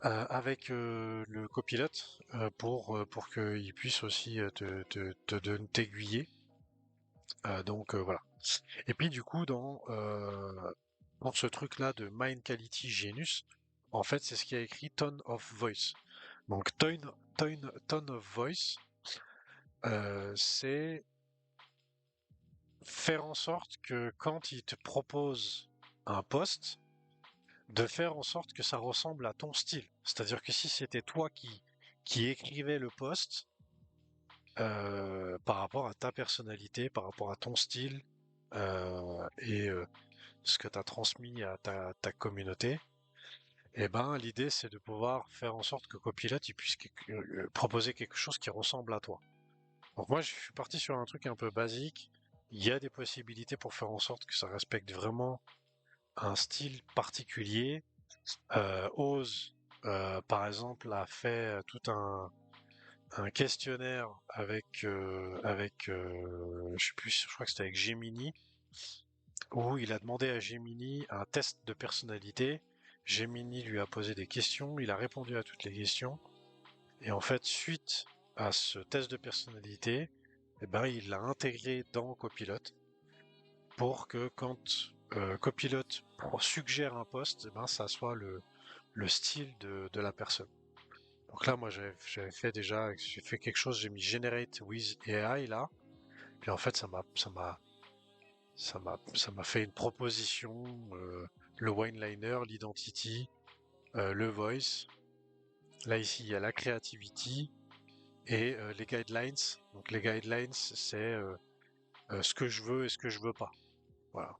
le copilote pour qu'il puisse aussi t'aiguiller. Donc voilà. Et puis du coup, dans ce truc-là de Mind Quality Genus, en fait, c'est ce qui a écrit Tone of Voice. Donc tone of Voice, c'est faire en sorte que quand il te propose un poste, de faire en sorte que ça ressemble à ton style. C'est-à-dire que si c'était toi qui écrivais le poste, par rapport à ta personnalité, par rapport à ton style, et ce que tu as transmis à ta communauté, et ben l'idée c'est de pouvoir faire en sorte que Copilot il puisse proposer quelque chose qui ressemble à toi. Donc moi je suis parti sur un truc un peu basique. Il y a des possibilités pour faire en sorte que ça respecte vraiment un style particulier. Ose, par exemple, a fait tout un questionnaire avec je sais plus, je crois que c'était avec Gemini, où il a demandé à Gemini un test de personnalité. Gemini lui a posé des questions, il a répondu à toutes les questions, et en fait, suite à ce test de personnalité, eh ben, il l'a intégré dans Copilot pour que quand Copilot suggère un poste, eh ben, ça soit le style de la personne. Donc là, moi, j'avais fait déjà, j'ai fait quelque chose, j'ai mis Generate with AI là, puis en fait, ça m'a fait une proposition, le one-liner, l'identity, le voice. Là, ici, il y a la creativity et les guidelines. Donc, les guidelines, c'est ce que je veux et ce que je veux pas. Voilà.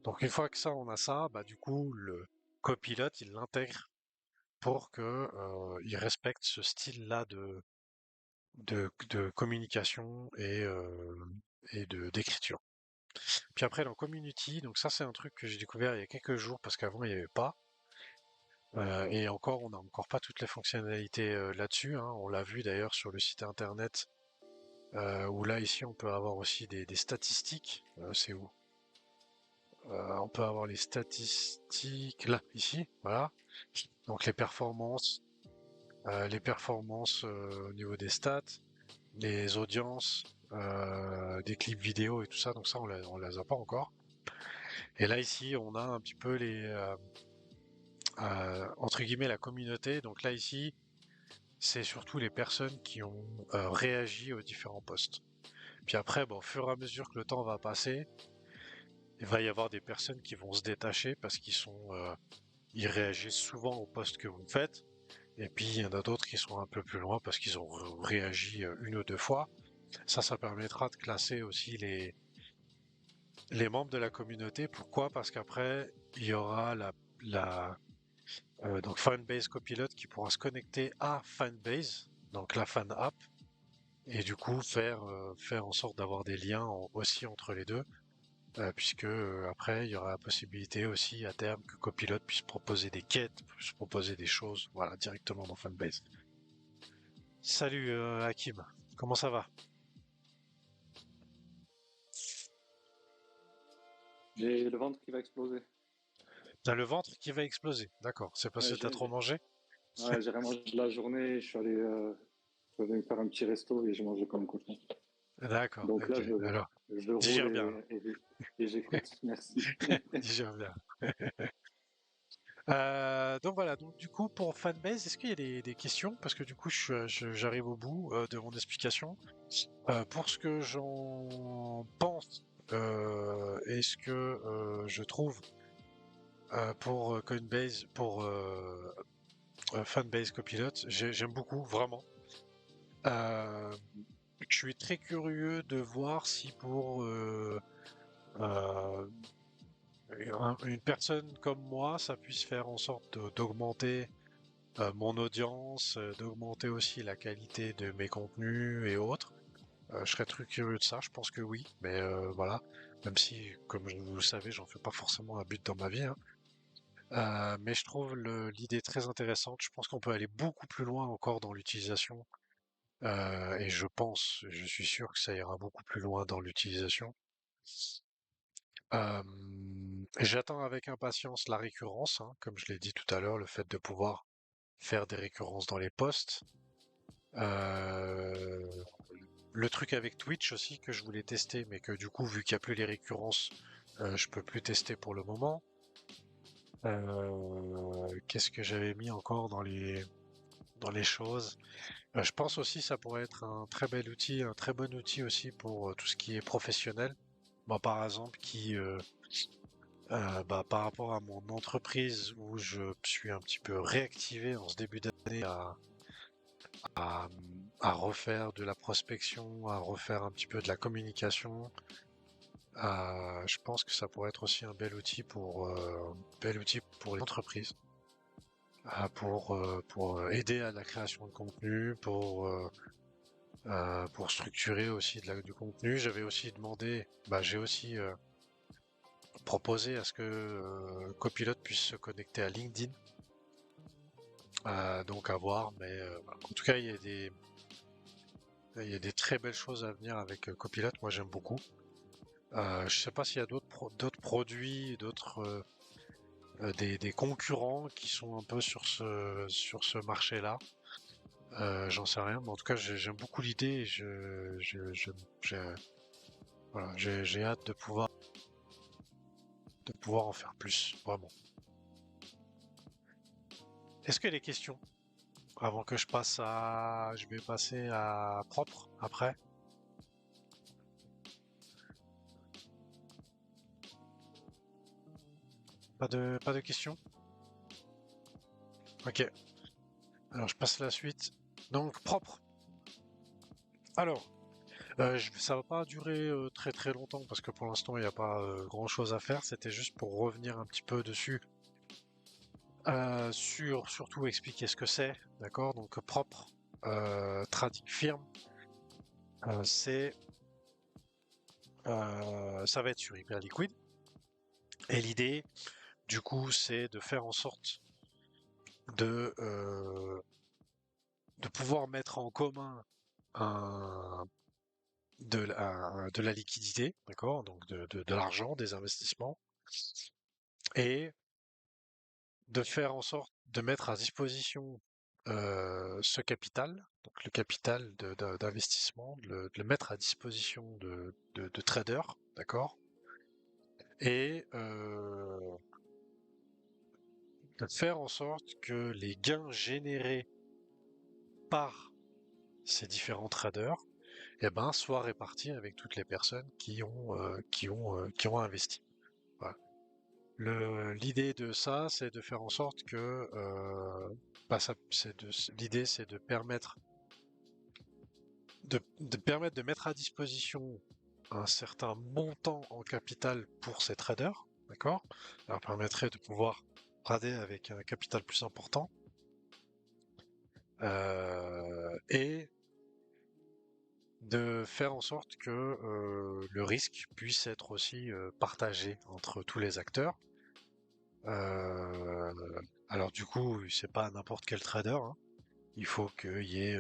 Donc, une fois que ça, on a ça, bah, du coup, le copilote, il l'intègre pour que il respecte ce style-là de communication et d'écriture. Puis après, dans Community, donc ça, c'est un truc que j'ai découvert il y a quelques jours parce qu'avant, il n'y avait pas. Et encore, on n'a encore pas toutes les fonctionnalités là-dessus, hein. On l'a vu d'ailleurs sur le site internet, où là, ici, on peut avoir aussi des statistiques. C'est où? On peut avoir les statistiques là, ici, voilà. Donc les performances au niveau des stats, les audiences, des clips vidéo et tout ça. Donc ça, on les a pas encore. Et là, ici, on a un petit peu entre guillemets, la communauté. Donc là, ici, c'est surtout les personnes qui ont réagi aux différents posts. Puis après, bon, au fur et à mesure que le temps va passer, il va y avoir des personnes qui vont se détacher parce ils réagissent souvent aux posts que vous faites. Et puis il y en a d'autres qui sont un peu plus loin parce qu'ils ont réagi une ou deux fois. Ça permettra de classer aussi les membres de la communauté. Pourquoi? Parce qu'après, il y aura donc Fanbase Copilot qui pourra se connecter à Fanbase, donc la fan app, et du coup faire en sorte d'avoir des liens aussi entre les deux, puisque après il y aura la possibilité aussi à terme que Copilot puisse proposer des quêtes, puisse proposer des choses, voilà, directement dans Fanbase. Salut Hakim, comment ça va? J'ai le ventre qui va exploser. T'as le ventre qui va exploser, d'accord. C'est parce Ouais, que t'as trop mangé? j'ai rien mangé de la journée. Je suis allé me faire un petit resto et j'ai mangé comme un cochon. D'accord, Donc là, ok. Alors, je roule digère bien, et j'écoute. Merci. digère bien. Donc voilà, donc du coup pour Fanbase, est-ce qu'il y a des questions? Parce que du coup j'arrive au bout de mon explication. Pour ce que j'en pense et ce que je trouve pour Coinbase, pour Fanbase Copilot, j'aime beaucoup, vraiment. Euh, je suis très curieux de voir si pour euh, une personne comme moi, ça puisse faire en sorte d'augmenter mon audience, d'augmenter aussi la qualité de mes contenus et autres. Je serais très curieux de ça, je pense que oui, mais voilà, même si, comme vous le savez, j'en fais pas forcément un but dans ma vie, hein. Mais je trouve l'idée très intéressante. Je pense qu'on peut aller beaucoup plus loin encore dans l'utilisation. Et je suis sûr que ça ira beaucoup plus loin dans l'utilisation. J'attends avec impatience la récurrence, hein, comme je l'ai dit tout à l'heure, le fait de pouvoir faire des récurrences dans les posts. Euh, le truc avec Twitch aussi que je voulais tester, mais que du coup, vu qu'il n'y a plus les récurrences, je peux plus tester pour le moment. Qu'est-ce que j'avais mis encore dans les choses? Je pense aussi ça pourrait être un très bel outil, un très bon outil aussi pour tout ce qui est professionnel. Moi, par exemple, par rapport à mon entreprise où je suis un petit peu réactivé en ce début d'année à, à refaire de la prospection, à refaire un petit peu de la communication, je pense que ça pourrait être aussi un bel outil pour les entreprises, pour aider à la création de contenu, pour structurer aussi du contenu. J'avais aussi demandé, j'ai aussi proposé à ce que Copilot puisse se connecter à LinkedIn. Donc à voir, mais voilà. En tout cas, il y a des très belles choses à venir avec Copilot. Moi, j'aime beaucoup. Je sais pas s'il y a d'autres produits, des concurrents qui sont un peu sur ce marché-là. J'en sais rien, mais en tout cas, j'aime beaucoup l'idée. Et j'ai- voilà, j'ai hâte de pouvoir en faire plus, vraiment. Est-ce que les questions, avant que je vais passer à propre après. Pas de questions? Ok. Alors je passe à la suite. Donc propre. Alors, ça va pas durer très très longtemps parce que pour l'instant il n'y a pas grand-chose à faire. C'était juste pour revenir un petit peu dessus, surtout expliquer ce que c'est, d'accord? Donc propre, trading firm, euh, c'est, ça va être sur Hyperliquid. Et l'idée, du coup, c'est de faire en sorte de euh, de pouvoir mettre en commun un, de la liquidité, d'accord? Donc de l'argent, des investissements, et de faire en sorte de mettre à disposition ce capital, donc le capital d'investissement, de le mettre à disposition de traders, d'accord? Et de faire en sorte que les gains générés par ces différents traders, eh ben, soient répartis avec toutes les personnes qui ont investi. Voilà. L'idée de ça, c'est de faire en sorte que, l'idée, c'est de permettre de mettre à disposition un certain montant en capital pour ces traders, d'accord? Ça leur permettrait de pouvoir trader avec un capital plus important, et de faire en sorte que le risque puisse être aussi partagé entre tous les acteurs. Euh, alors du coup, c'est pas n'importe quel trader, hein. Il faut qu'il y ait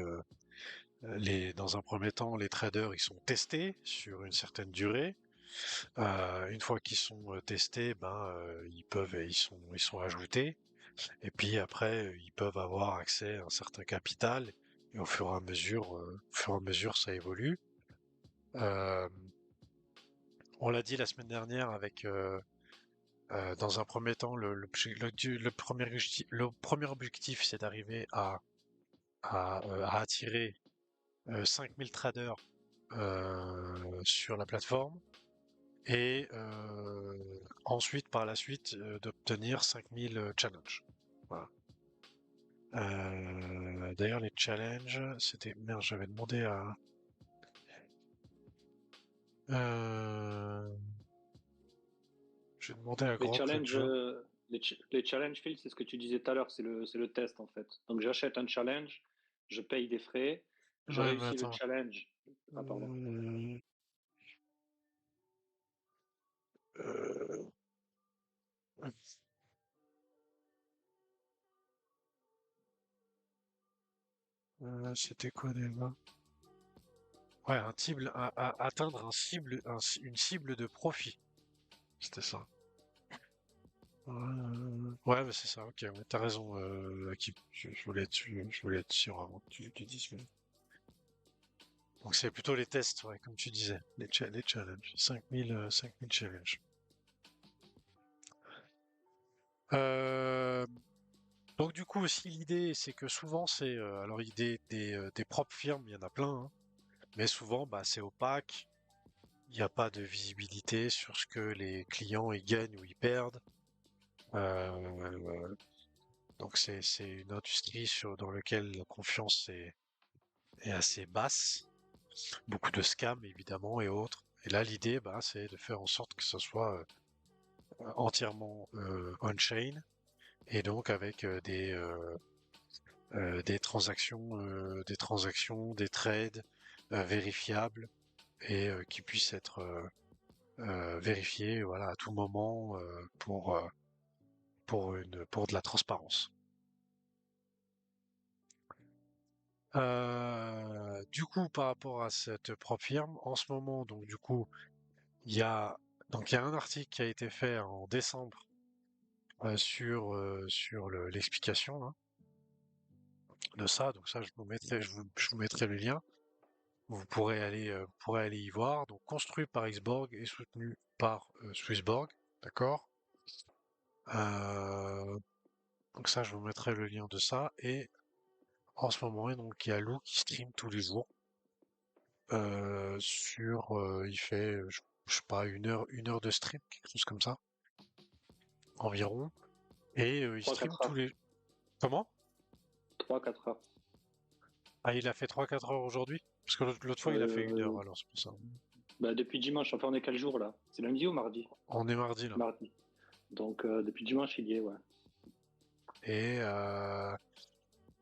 dans un premier temps, les traders ils sont testés sur une certaine durée. Une fois qu'ils sont testés, ils sont ajoutés. Et puis après, ils peuvent avoir accès à un certain capital. Et au fur et à mesure, ça évolue. Euh, on l'a dit la semaine dernière avec, dans un premier temps, le premier objectif, c'est d'arriver à attirer 5000 traders sur la plateforme et ensuite, par la suite, d'obtenir 5000 challenges. Voilà. D'ailleurs, les challenges, c'était... Merde, j'avais demandé à... Euh, j'ai demandé à Les Grok l'autre challenges, jour. les challenge fields, c'est ce que tu disais tout à l'heure, c'est le test en fait. Donc j'achète un challenge, je paye des frais, je Ouais, mais réussis le attends. challenge. Ah pardon. Euh, euh, C'était quoi déjà? Ouais, atteindre une cible de profit. C'était ça. Ouais, mais c'est ça, ok, ouais, t'as raison, Akib. Je voulais être sûr avant que tu dises. Donc c'est plutôt les tests, ouais, comme tu disais, les challenges. 5000 challenges. Euh, donc du coup aussi l'idée, c'est que souvent c'est, alors des propres firmes, il y en a plein, hein, mais souvent bah, c'est opaque, il n'y a pas de visibilité sur ce que les clients ils gagnent ou ils perdent. Euh, donc c'est une industrie dans laquelle la confiance est assez basse, beaucoup de scams évidemment et autres. Et là l'idée bah, c'est de faire en sorte que ce soit entièrement on-chain et donc avec des transactions, des trades vérifiables et qui puissent être vérifiés, voilà, à tout moment pour de la transparence. Du coup, par rapport à cette propre firme, en ce moment, donc du coup, il y a il y a un article qui a été fait en décembre sur l'explication hein, de ça. Donc ça, je vous mettrai le lien. Vous pourrez aller y voir. Donc, construit par Xborg et soutenu par Swissborg. D'accord? Euh, donc ça, je vous mettrai le lien de ça. Et en ce moment, donc, il y a Lou qui stream tous les jours. Il fait, je sais pas, une heure de stream, quelque chose comme ça, environ. Et il stream 3-4 tous heures. les... Comment? 3-4 heures. Ah, il a fait 3-4 heures aujourd'hui? Parce que l'autre fois, il a fait une heure, alors c'est pour ça. Bah, depuis dimanche, enfin on est quel jour là? C'est lundi ou mardi? On est mardi, là. Mardi. Donc depuis dimanche, il y est, ouais. Et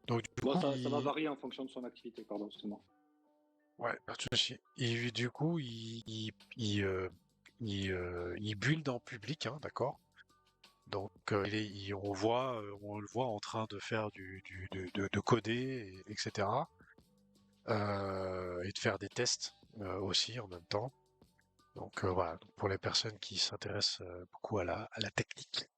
donc, du Bon, coup, ça va varier en fonction de son activité, pardon, excuse-moi. ouais, pas de souci. Et du coup, il build en public, hein, d'accord? Donc, on le voit en train de faire de coder, etc. Et de faire des tests aussi en même temps. Donc voilà, donc pour les personnes qui s'intéressent beaucoup à la technique.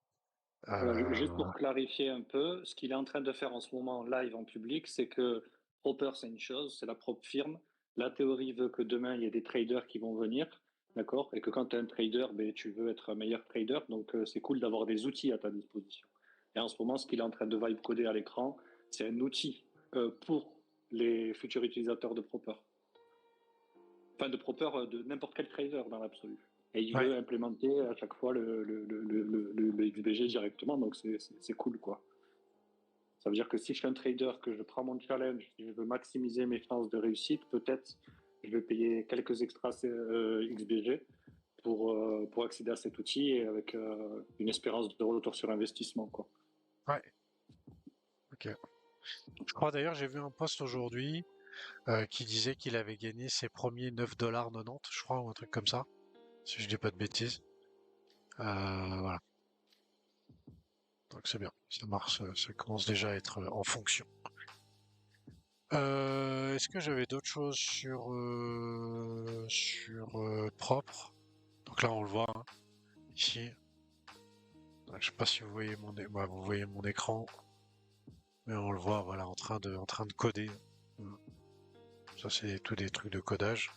Voilà, juste Euh, pour clarifier un peu, ce qu'il est en train de faire en ce moment live en public, c'est que Proper, c'est une chose, c'est la propre firme. La théorie veut que demain, il y ait des traders qui vont venir, d'accord? Et que quand tu es un trader, ben, tu veux être un meilleur trader. Donc, c'est cool d'avoir des outils à ta disposition. Et en ce moment, ce qu'il est en train de vibe coder à l'écran, c'est un outil pour les futurs utilisateurs de Proper. Enfin, de Proper, de n'importe quel trader dans l'absolu. Et il ouais, veut implémenter à chaque fois le XBG directement, donc c'est cool, quoi. Ça veut dire que si je suis un trader, que je prends mon challenge, si je veux maximiser mes chances de réussite, peut-être je vais payer quelques extras XBG pour accéder à cet outil et avec une espérance de retour sur investissement, quoi. ouais, ok. Je crois d'ailleurs, j'ai vu un post aujourd'hui qui disait qu'il avait gagné ses premiers 9,90 $, je crois, ou un truc comme ça, si je dis pas de bêtises. Voilà, donc c'est bien, ça marche, ça commence déjà à être en fonction. Est-ce que j'avais d'autres choses sur propre? Donc là, on le voit hein, ici. Donc, je sais pas si vous voyez ouais, vous voyez mon écran, mais on le voit, voilà, en train de coder. Mm. Ça, c'est tous des trucs de codage.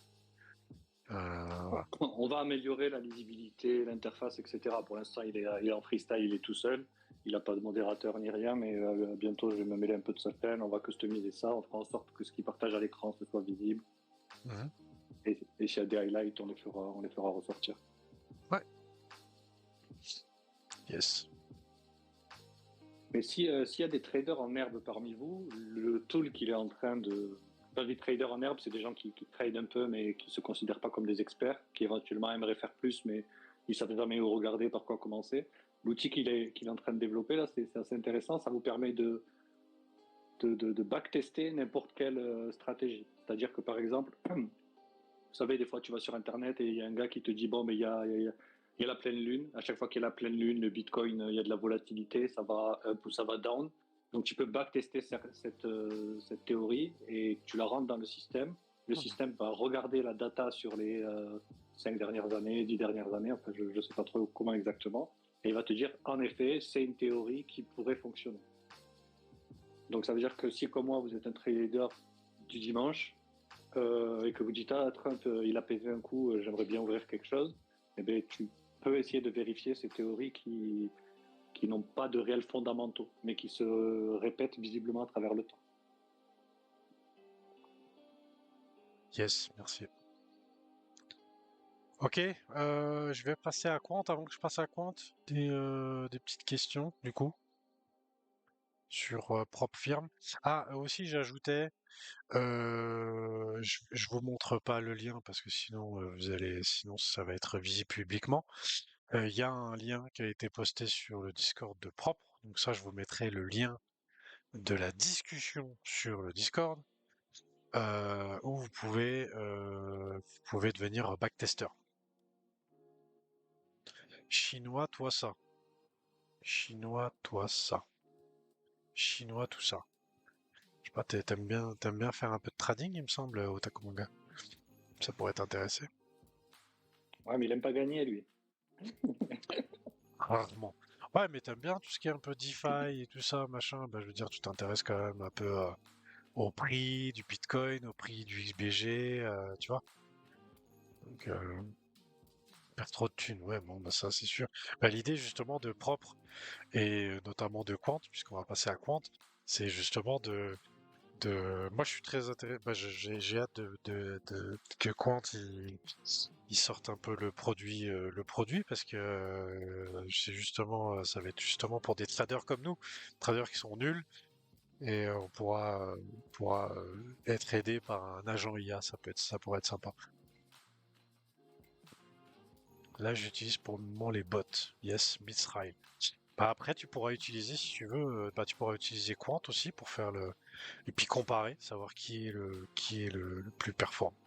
Voilà. On va améliorer la lisibilité, l'interface, etc. Pour l'instant, il est en freestyle, il est tout seul. Il n'a pas de modérateur ni rien, mais bientôt, je vais me mêler un peu de sa chaîne. On va customiser ça. On fera en sorte que ce qu'il partage à l'écran, ce soit visible. Mhm. Et s'il y a des highlights, on les fera ressortir. Ouais. Yes. Mais s'il y a des traders en herbe parmi vous, le tool qu'il est en train de... Quand je dis traders en herbe, c'est des gens qui tradent un peu, mais qui ne se considèrent pas comme des experts, qui éventuellement aimeraient faire plus, mais ils ne savent jamais où regarder, par quoi commencer. L'outil qu'il est en train de développer, là, c'est assez intéressant. Ça vous permet de backtester n'importe quelle stratégie. C'est-à-dire que, par exemple, vous savez, des fois, tu vas sur Internet et il y a un gars qui te dit, bon, mais il y a la pleine lune. À chaque fois qu'il y a la pleine lune, le Bitcoin, il y a de la volatilité, ça va up ou ça va down. Donc tu peux backtester cette théorie et tu la rentres dans le système. Le système va regarder la data sur les 5 dernières années, 10 dernières années, enfin je ne sais pas trop comment exactement, et il va te dire, en effet, c'est une théorie qui pourrait fonctionner. Donc ça veut dire que si, comme moi, vous êtes un trader du dimanche, et que vous dites, ah, Trump, il a pété un coup, j'aimerais bien ouvrir quelque chose, eh bien, tu peux essayer de vérifier ces théories qui n'ont pas de réels fondamentaux, mais qui se répètent visiblement à travers le temps. Yes, merci. Ok, je vais passer à Quant. Avant que je passe à Quant, des petites questions, du coup, sur propre firme. Ah, aussi, j'ajoutais, je vous montre pas le lien parce que sinon, sinon ça va être visible publiquement. Il y a un lien qui a été posté sur le Discord de Propre. Donc ça, je vous mettrai le lien de la discussion sur le Discord, où vous pouvez devenir backtester. Chinois, toi ça. Chinois, toi ça. Chinois, tout ça. Je sais pas, t'aimes bien faire un peu de trading, il me semble, Otakumanga. Ça pourrait t'intéresser. Ouais, mais il aime pas gagner, lui. Rarement. Ouais, mais t'aimes bien tout ce qui est un peu DeFi et tout ça, machin. Bah, je veux dire, tu t'intéresses quand même un peu au prix du Bitcoin, au prix du XBG, tu vois. Donc, perdre trop de thunes, ouais, bon, bah ça, c'est sûr. Bah, l'idée, justement, de propre, et notamment de Quant, puisqu'on va passer à Quant, c'est justement moi, je suis très intéressé. Bah, j'ai hâte que Quant il sorte un peu le produit parce que c'est justement, ça va être justement pour des traders comme nous, traders qui sont nuls et pourra être aidé par un agent IA. Ça pourrait être sympa. Là, j'utilise pour le moment les bots. Yes, Mitsrail. Bah, après, tu pourras utiliser, si tu veux, bah, tu pourras utiliser Quant aussi pour faire et puis comparer, savoir qui est le plus performant.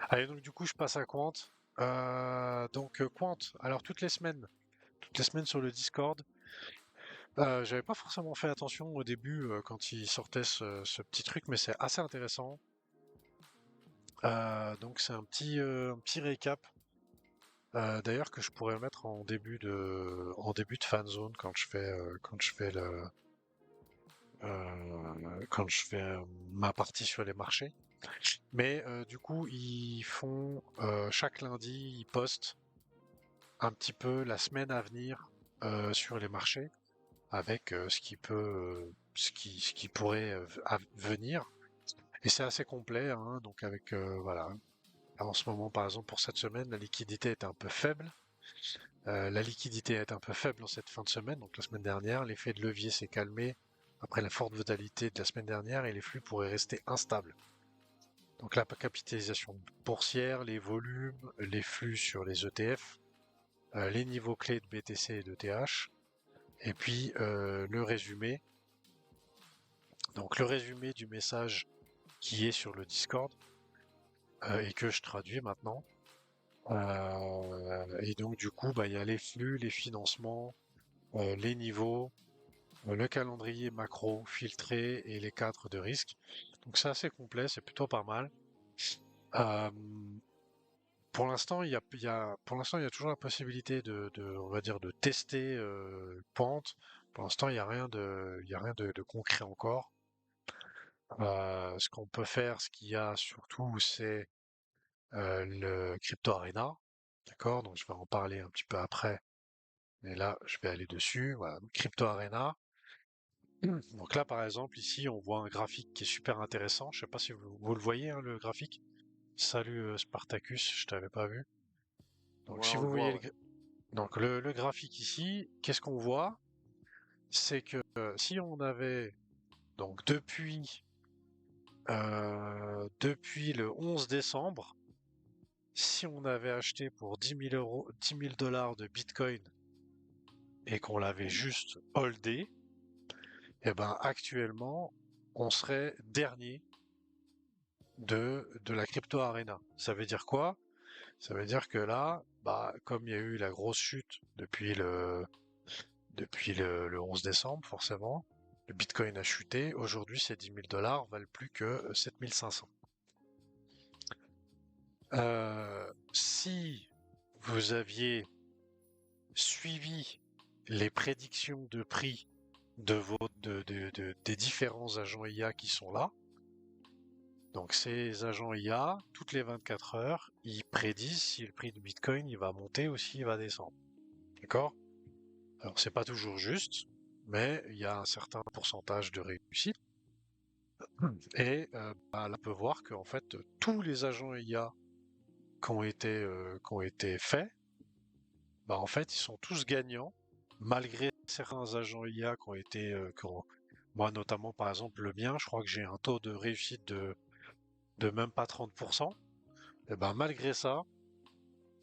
Allez, donc du coup, je passe à Quant. Quant, alors toutes les semaines sur le Discord, j'avais pas forcément fait attention au début quand il sortait ce petit truc, mais c'est assez intéressant. Donc c'est un petit récap. D'ailleurs que je pourrais mettre en début de fanzone quand je fais ma partie sur les marchés. Mais du coup, ils font chaque lundi, ils postent un petit peu la semaine à venir sur les marchés avec ce qui pourrait venir. Et c'est assez complet, hein, donc avec voilà. En ce moment, par exemple, pour cette semaine, la liquidité est un peu faible. La liquidité est un peu faible en cette fin de semaine, donc la semaine dernière, l'effet de levier s'est calmé après la forte volatilité de la semaine dernière et les flux pourraient rester instables. Donc la capitalisation boursière, les volumes, les flux sur les ETF, les niveaux clés de BTC et de TH, et puis le résumé. Donc le résumé du message qui est sur le Discord et que je traduis maintenant. Et donc du coup, bah, il y a les flux, les financements, les niveaux, le calendrier macro filtré et les cadres de risque. Donc c'est assez complet, c'est plutôt pas mal. Euh, pour l'instant, pour l'instant, il y a toujours la possibilité on va dire, de tester Pente. Pour l'instant, il y a rien de concret encore. Ce qu'on peut faire, ce qu'il y a surtout, c'est le Crypto Arena. D'accord? Donc je vais en parler un petit peu après. Mais là, je vais aller dessus. Voilà, Crypto Arena. Donc là, par exemple, ici, on voit un graphique qui est super intéressant. Je sais pas si vous le voyez, hein, le graphique. Salut Spartacus, je t'avais pas vu. Donc Ouais, si on vous le voit, voyez ouais. donc le graphique ici, qu'est-ce qu'on voit? C'est que si on avait donc depuis le 11 décembre, si on avait acheté pour 10 000 dollars de Bitcoin et qu'on l'avait juste holdé, eh ben actuellement, on serait dernier de la crypto arena. Ça veut dire quoi? Ça veut dire que là, bah, comme il y a eu la grosse chute depuis le 11 décembre, forcément, Le Bitcoin a chuté. Aujourd'hui, ces 10 000 dollars valent plus que 7 500. Si vous aviez suivi les prédictions de prix des différents agents IA qui sont là, donc ces agents IA, toutes les 24 heures, ils prédisent si le prix du Bitcoin il va monter ou s'il va descendre. D'accord? Alors c'est pas toujours juste, mais il y a un certain pourcentage de réussite. Et là, on peut voir qu'en fait, tous les agents IA qui ont été faits, bah, en fait, ils sont tous gagnants, malgré certains agents IA qui ont été, moi notamment par exemple le mien, je crois que j'ai un taux de réussite de même pas 30%. Et ben malgré ça,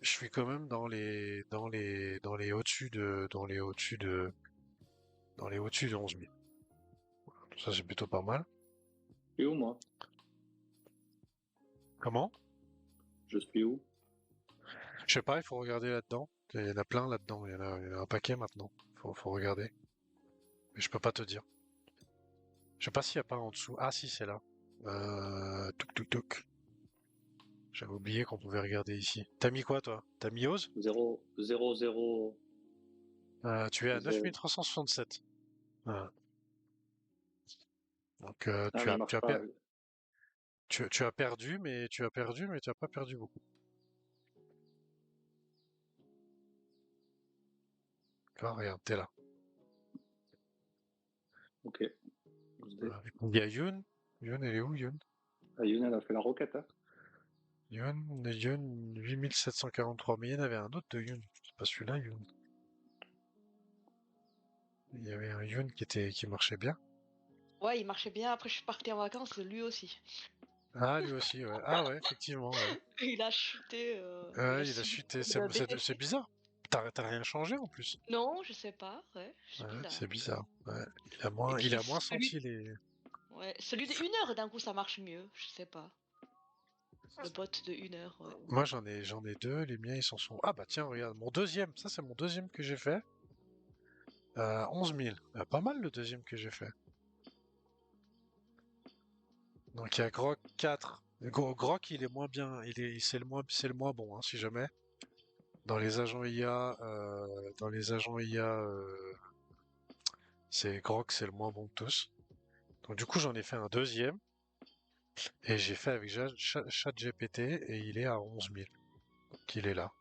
je suis quand même dans les au-dessus de 11 000. Ça c'est plutôt pas mal. Et où, moi? Comment? Je suis où? Je sais pas, il faut regarder là-dedans. Il y en a plein là-dedans, il y en a un paquet maintenant. Faut regarder. Mais je peux pas te dire. Je sais pas s'il y a pas en dessous. Ah si, c'est là. Touk touk touk. J'avais oublié qu'on pouvait regarder ici. T'as mis quoi toi? T'as mis Oz? 0, 0, 0, Tu es à 0. 9367. Voilà. Donc Ah, mais il marche pas. tu as perdu, mais tu as pas perdu beaucoup. D'accord, regarde, t'es là. Ok. Voilà. Il y a Yoon. Yoon, elle est où Yoon? Ah, Youn, elle a fait la roquette, hein. Yoon, 8743. Mais il y en avait un autre de Yoon. C'est pas celui-là, Yoon. Il y avait un Yoon qui marchait bien. Ouais, il marchait bien. Après, je suis partie en vacances, lui aussi. Ah, lui aussi, ouais. Ah ouais, effectivement, ouais. Il a chuté, il a Ouais, il a subi chuté. comme un C'est BTP. bizarre. T'as rien changé en plus. Non, je sais pas, ouais, c'est Ouais, bizarre. c'est bizarre. Ouais. Et Il puis a moins celui, senti les. ouais, celui de 1 heure, d'un coup, ça marche mieux, je sais pas. Le bot de 1 heure, ouais. Moi, j'en ai deux. Les miens, ils s'en sont. Ah bah tiens, regarde, mon deuxième. Ça, c'est mon deuxième que j'ai fait. 11 000. Pas mal le deuxième que j'ai fait. Donc il y a Grok 4. Grok, il est moins bien. C'est le moins bon, hein, si jamais. Dans les agents IA, c'est Grok, c'est le moins bon de tous. Donc du coup, j'en ai fait un deuxième. Et j'ai fait avec ChatGPT et il est à 11 000. Donc il est là.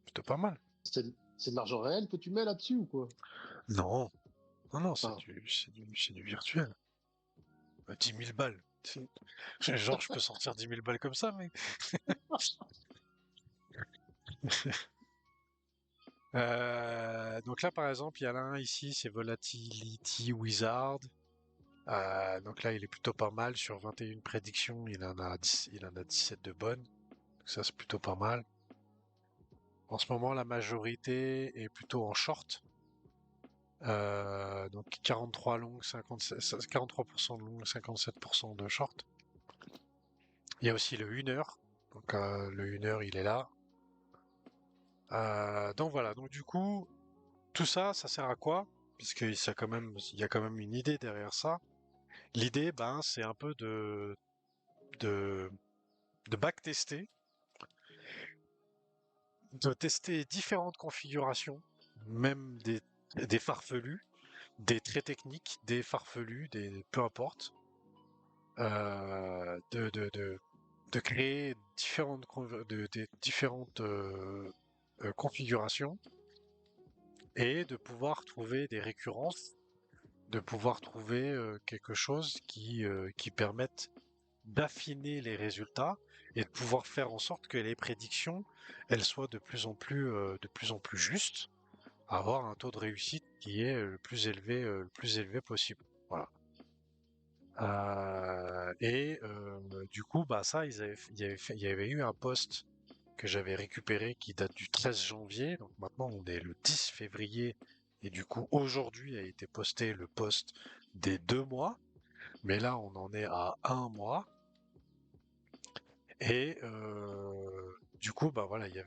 Plutôt pas mal. C'est de l'argent réel que tu mets là-dessus ou quoi? Non, non, Ah, c'est du virtuel. 10 000 balles. Genre, je peux sortir 10 000 balles comme ça, mais. Donc là, par exemple, il y a l'un ici, c'est Volatility Wizard. Donc là, il est plutôt pas mal. Sur 21 prédictions, il en a 17 de bonnes. Donc ça, c'est plutôt pas mal. En ce moment, la majorité est plutôt en short. Donc 43 longues, 43% de longues, 57% de short. Il y a aussi le 1 heure. Donc le 1 heure, il est là. Donc voilà. Donc du coup, tout ça, ça sert à quoi? Puisque il y a quand même une idée derrière ça. L'idée, ben, c'est un peu de, de backtester, de tester différentes configurations, même des farfelus, des très techniques, des farfelus, peu importe, euh, de, de, de, de créer des différentes configurations et de pouvoir trouver des récurrences, de pouvoir trouver quelque chose qui permette d'affiner les résultats et de pouvoir faire en sorte que les prédictions, elles soient de plus en plus justes, avoir un taux de réussite qui est le plus élevé possible. Voilà. Du coup, bah ça, il y avait eu un post que j'avais récupéré qui date du 13 janvier. Donc maintenant, on est le 10 février. Et du coup, aujourd'hui a été posté le post des 2 mois. Mais là, on en est à 1 mois. Et du coup, bah voilà, il y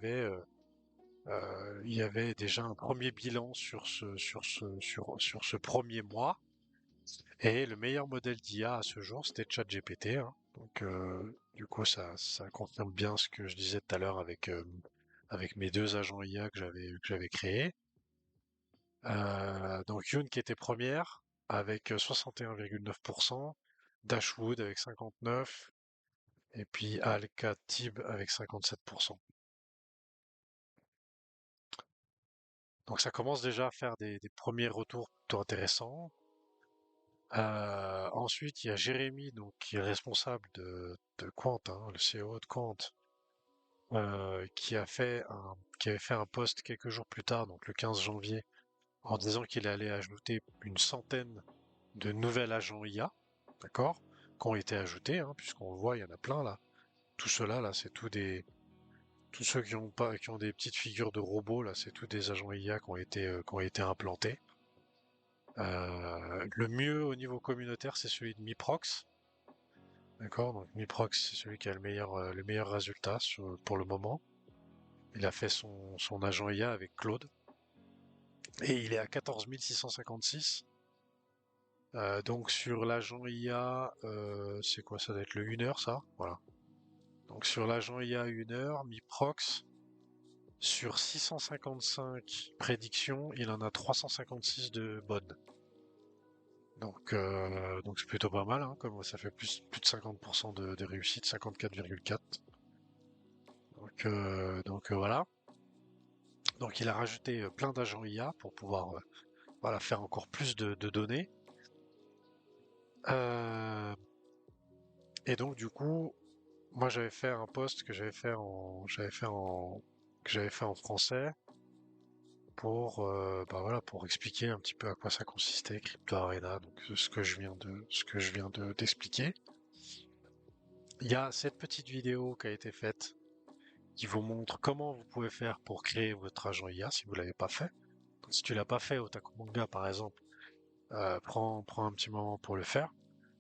avait déjà un premier bilan sur ce premier mois. Et le meilleur modèle d'IA à ce jour, c'était ChatGPT, hein. Donc, du coup, ça confirme bien ce que je disais tout à l'heure avec mes deux agents IA que j'avais créés. Donc, Yoon qui était première avec 61,9%, Dashwood avec 59%, et puis Al-Khatib avec 57%. Donc, ça commence déjà à faire des premiers retours plutôt intéressants. Ensuite, il y a Jérémy, donc, qui est responsable de Quant, hein, le CEO de Quant, qui avait fait un post quelques jours plus tard, donc le 15 janvier, en disant qu'il allait ajouter une centaine de nouveaux agents IA, d'accord, qui ont été ajoutés, hein, puisqu'on le voit, il y en a plein là. Tout cela là, c'est tous ceux qui ont pas, qui ont des petites figures de robots là, c'est tous des agents IA qui ont été implantés. Le mieux au niveau communautaire, c'est celui de Miprox. D'accord, donc Miprox, c'est celui qui a le meilleur résultat pour le moment. Il a fait son agent IA avec Claude. Et il est à 14 656. Donc sur l'agent IA, c'est quoi? Ça doit être le 1 heure, ça? Voilà. Donc sur l'agent IA 1 heure, Miprox, sur 655 prédictions, il en a 356 de bonnes. Donc c'est plutôt pas mal, hein, comme ça fait plus de 50% de réussite, 54,4. Donc voilà. Donc il a rajouté plein d'agents IA pour pouvoir voilà, faire encore plus de données. Et donc du coup, moi j'avais fait un post que j'avais fait en français pour bah voilà, pour expliquer un petit peu à quoi ça consistait Crypto Arena, donc ce que je viens d'expliquer. Il y a cette petite vidéo qui a été faite qui vous montre comment vous pouvez faire pour créer votre agent IA si vous l'avez pas fait. Donc, si tu l'as pas fait, Otaku Manga par exemple, prends un petit moment pour le faire.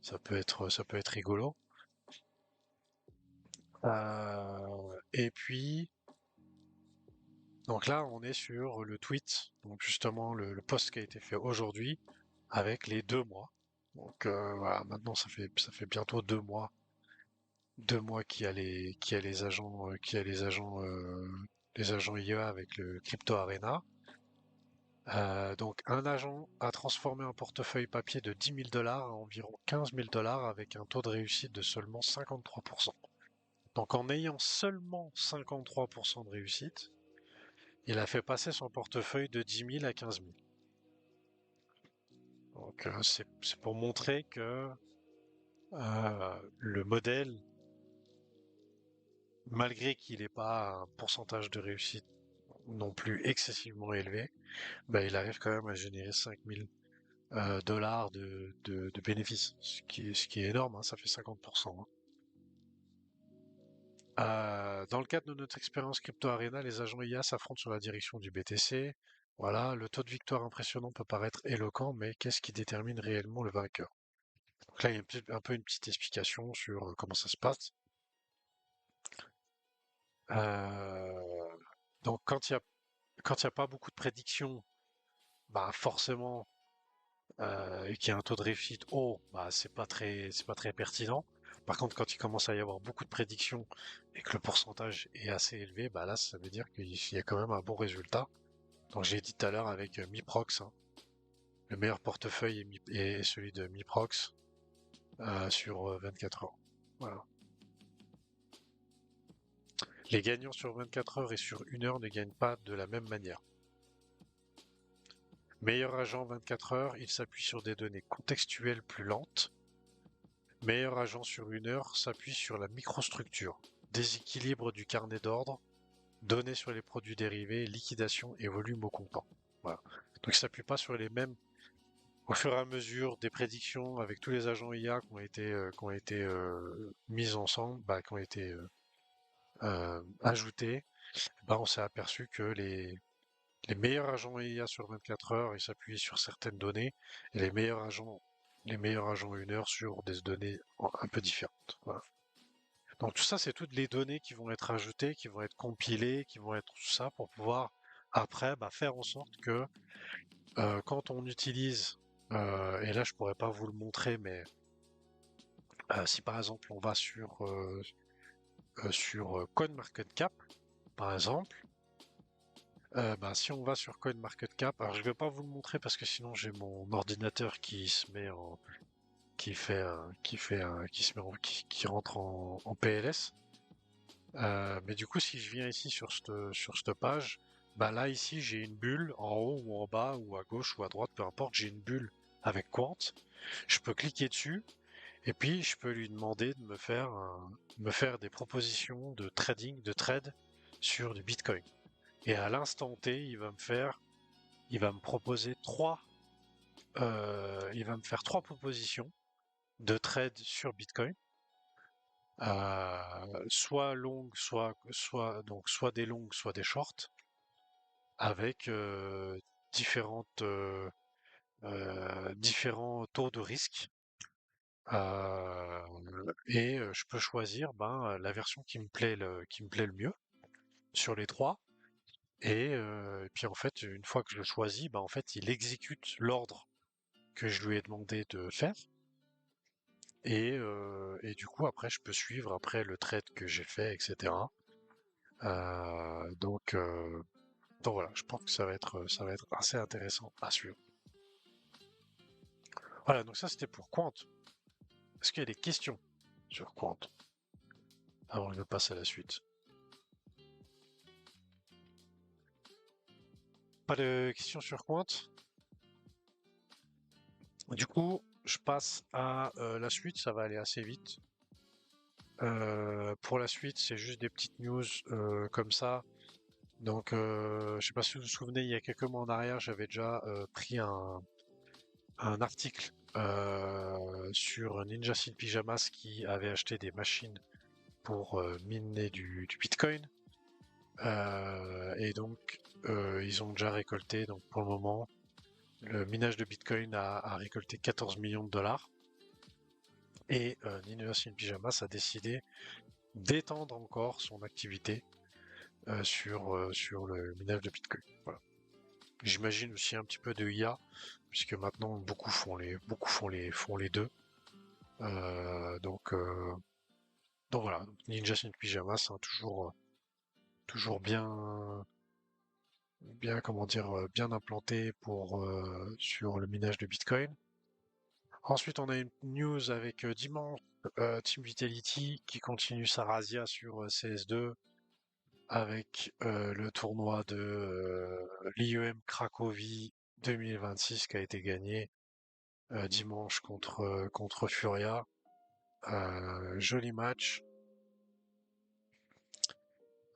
Ça peut être rigolo. Et puis, donc là, on est sur le tweet, donc justement le post qui a été fait aujourd'hui avec les 2 mois. Donc voilà, maintenant ça fait bientôt 2 mois qu'il y a les agents, les agents IA avec le Crypto Arena. Donc un agent a transformé un portefeuille papier de 10 000 $ à environ 15 000 $ avec un taux de réussite de seulement 53%. Donc en ayant seulement 53% de réussite, il a fait passer son portefeuille de 10 000 à 15 000. Donc c'est pour montrer que le modèle, malgré qu'il n'ait pas un pourcentage de réussite non plus excessivement élevé, bah, il arrive quand même à générer 5 000 $ de bénéfices, ce qui est énorme, hein, ça fait 50%. Hein. Dans le cadre de notre expérience Crypto Arena, les agents IA s'affrontent sur la direction du BTC. Voilà, le taux de victoire impressionnant peut paraître éloquent, mais qu'est-ce qui détermine réellement le vainqueur? Donc là, il y a un peu une petite explication sur comment ça se passe. Euh, donc quand il y a pas beaucoup de prédictions, bah forcément, et qu'il y a un taux de réussite haut, bah c'est pas très pertinent. Par contre, quand il commence à y avoir beaucoup de prédictions et que le pourcentage est assez élevé, bah là, ça veut dire qu'il y a quand même un bon résultat. Donc j'ai dit tout à l'heure avec Miprox, hein, le meilleur portefeuille est celui de Miprox sur 24 heures. Voilà. Les gagnants sur 24 heures et sur 1 heure ne gagnent pas de la même manière. Meilleur agent 24 heures, il s'appuie sur des données contextuelles plus lentes. Meilleur agent sur 1 heure s'appuie sur la microstructure, déséquilibre du carnet d'ordre, données sur les produits dérivés, liquidation et volume au comptant. Voilà. Donc il s'appuie pas sur les mêmes. Au fur et à mesure des prédictions avec tous les agents IA qui ont été mis ensemble, bah, qui ont été ajoutés, bah, on s'est aperçu que les meilleurs agents IA sur 24 heures, ils s'appuient sur certaines données, et les meilleurs agents 1 heure sur des données un peu différentes. Voilà. Donc tout ça, c'est toutes les données qui vont être ajoutées, qui vont être compilées, qui vont être tout ça pour pouvoir après bah, faire en sorte que quand on utilise Et là, je pourrais pas vous le montrer, mais si par exemple on va sur CoinMarketCap, par exemple, bah, si on va sur CoinMarketCap, alors je vais pas vous le montrer parce que sinon j'ai mon ordinateur qui se met en, qui se met qui rentre en PLS. Mais du coup, si je viens ici sur cette page, bah là ici j'ai une bulle en haut ou en bas ou à gauche ou à droite, peu importe, j'ai une bulle avec Quant. Je peux cliquer dessus et puis je peux lui demander de me faire des propositions de trading, de trade sur du Bitcoin. Et à l'instant T, il va me proposer il va me faire trois propositions de trade sur Bitcoin. Soit longues, soit des longues, soit des shorts, avec différents taux de risque. Et je peux choisir la version qui me plaît le mieux sur les trois. Et puis en fait, une fois que je le choisis, en fait, il exécute l'ordre que je lui ai demandé de faire. Et du coup, après, je peux suivre après le trade que j'ai fait, etc. Donc voilà, je pense que ça va être assez intéressant à suivre. Voilà, donc ça c'était pour Quant. Est-ce qu'il y a des questions sur Quant avant que je passe à la suite? Pas de questions sur Quant? Du coup, je passe à la suite, ça va aller assez vite. Pour la suite, c'est juste des petites news comme ça. Donc, je sais pas si vous vous souvenez, il y a quelques mois en arrière, j'avais déjà pris un article sur Ninja Sin Pyjamas qui avait acheté des machines pour miner du Bitcoin. Et donc, ils ont déjà récolté, donc pour le moment, le minage de Bitcoin a récolté 14 millions de dollars. Et Ninja Sin Pyjamas a décidé d'étendre encore son activité sur le minage de Bitcoin. Voilà. J'imagine aussi un petit peu de IA, puisque maintenant beaucoup font les deux. Donc voilà, Ninja Sin Pyjamas, hein, toujours bien comment dire, bien implanté sur le minage de Bitcoin. Ensuite, on a une news avec dimanche, Team Vitality qui continue sa razzia sur CS2 avec le tournoi de l'IEM Cracovie 2026 qui a été gagné dimanche contre Furia. Joli match.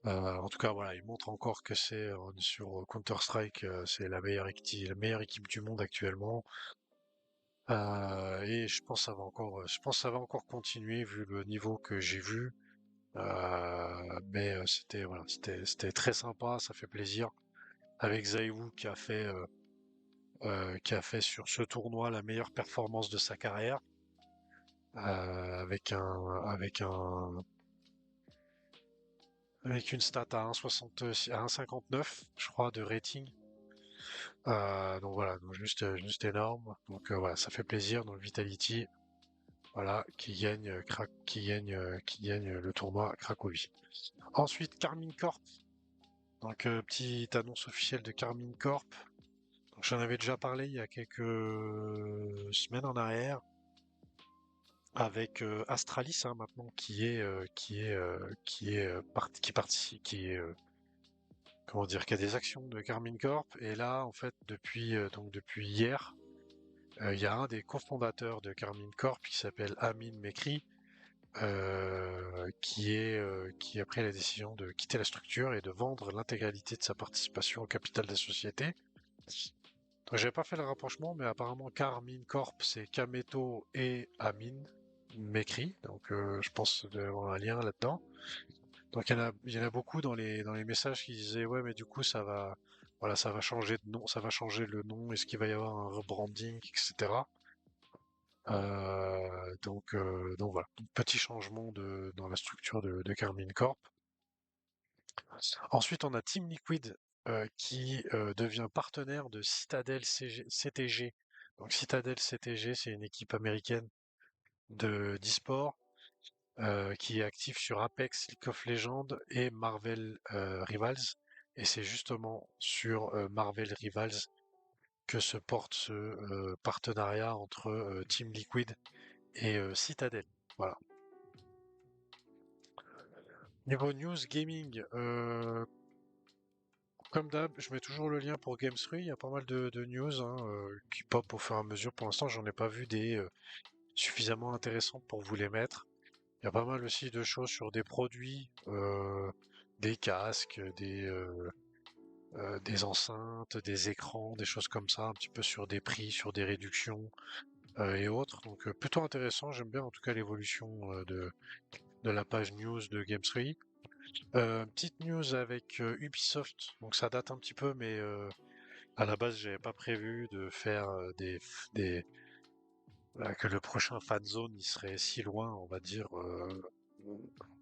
En tout cas, voilà, il montre encore que c'est sur Counter-Strike, c'est la meilleure équipe du monde actuellement. Et je pense que ça va encore continuer vu le niveau que j'ai vu. Mais c'était très sympa, ça fait plaisir. Avec Zaiwu qui a fait sur ce tournoi la meilleure performance de sa carrière, avec une stat à 1,60 à 1,59, je crois, de rating. Donc voilà, donc juste énorme. Donc voilà, ça fait plaisir. Donc Vitality, voilà, qui gagne le tournoi à Cracovie. Ensuite, Carmine Corp. Donc petite annonce officielle de Carmine Corp. Donc j'en avais déjà parlé il y a quelques semaines en arrière avec Astralis, hein, maintenant qui participe, comment dire, qui a des actions de Carmine Corp. Et là, en fait, depuis hier, il y a un des cofondateurs de Carmine Corp qui s'appelle Amin Mekri, qui a pris la décision de quitter la structure et de vendre l'intégralité de sa participation au capital des sociétés. Donc j'avais pas fait le rapprochement, mais apparemment Carmine Corp, c'est Kameto et Amin Mekri, donc je pense qu'il doit y avoir un lien là-dedans. Donc il y en a beaucoup dans les messages qui disaient ouais, mais du coup voilà, ça va changer de nom, ça va changer le nom, est-ce qu'il va y avoir un rebranding, etc. Donc voilà, petit changement dans la structure de Carmine Corp. Ensuite, on a Team Liquid qui devient partenaire de Citadel CTG Donc Citadel CTG, c'est une équipe américaine de d'e-sport qui est active sur Apex, League of Legends et Marvel Rivals. Et c'est justement sur Marvel Rivals que se porte ce partenariat entre Team Liquid et Citadel. Voilà. Niveau news gaming, comme d'hab, je mets toujours le lien pour Games3. Il y a pas mal de news hein, qui pop au fur et à mesure. Pour l'instant, j'en ai pas vu des suffisamment intéressantes pour vous les mettre. Il y a pas mal aussi de choses sur des produits, des casques, des enceintes, des écrans, des choses comme ça, un petit peu sur des prix, sur des réductions et autres. Donc plutôt intéressant. J'aime bien en tout cas l'évolution de la page news de Games3. Petite news avec Ubisoft. Donc ça date un petit peu, mais à la base j'avais pas prévu de faire que le prochain fan zone il serait si loin, on va dire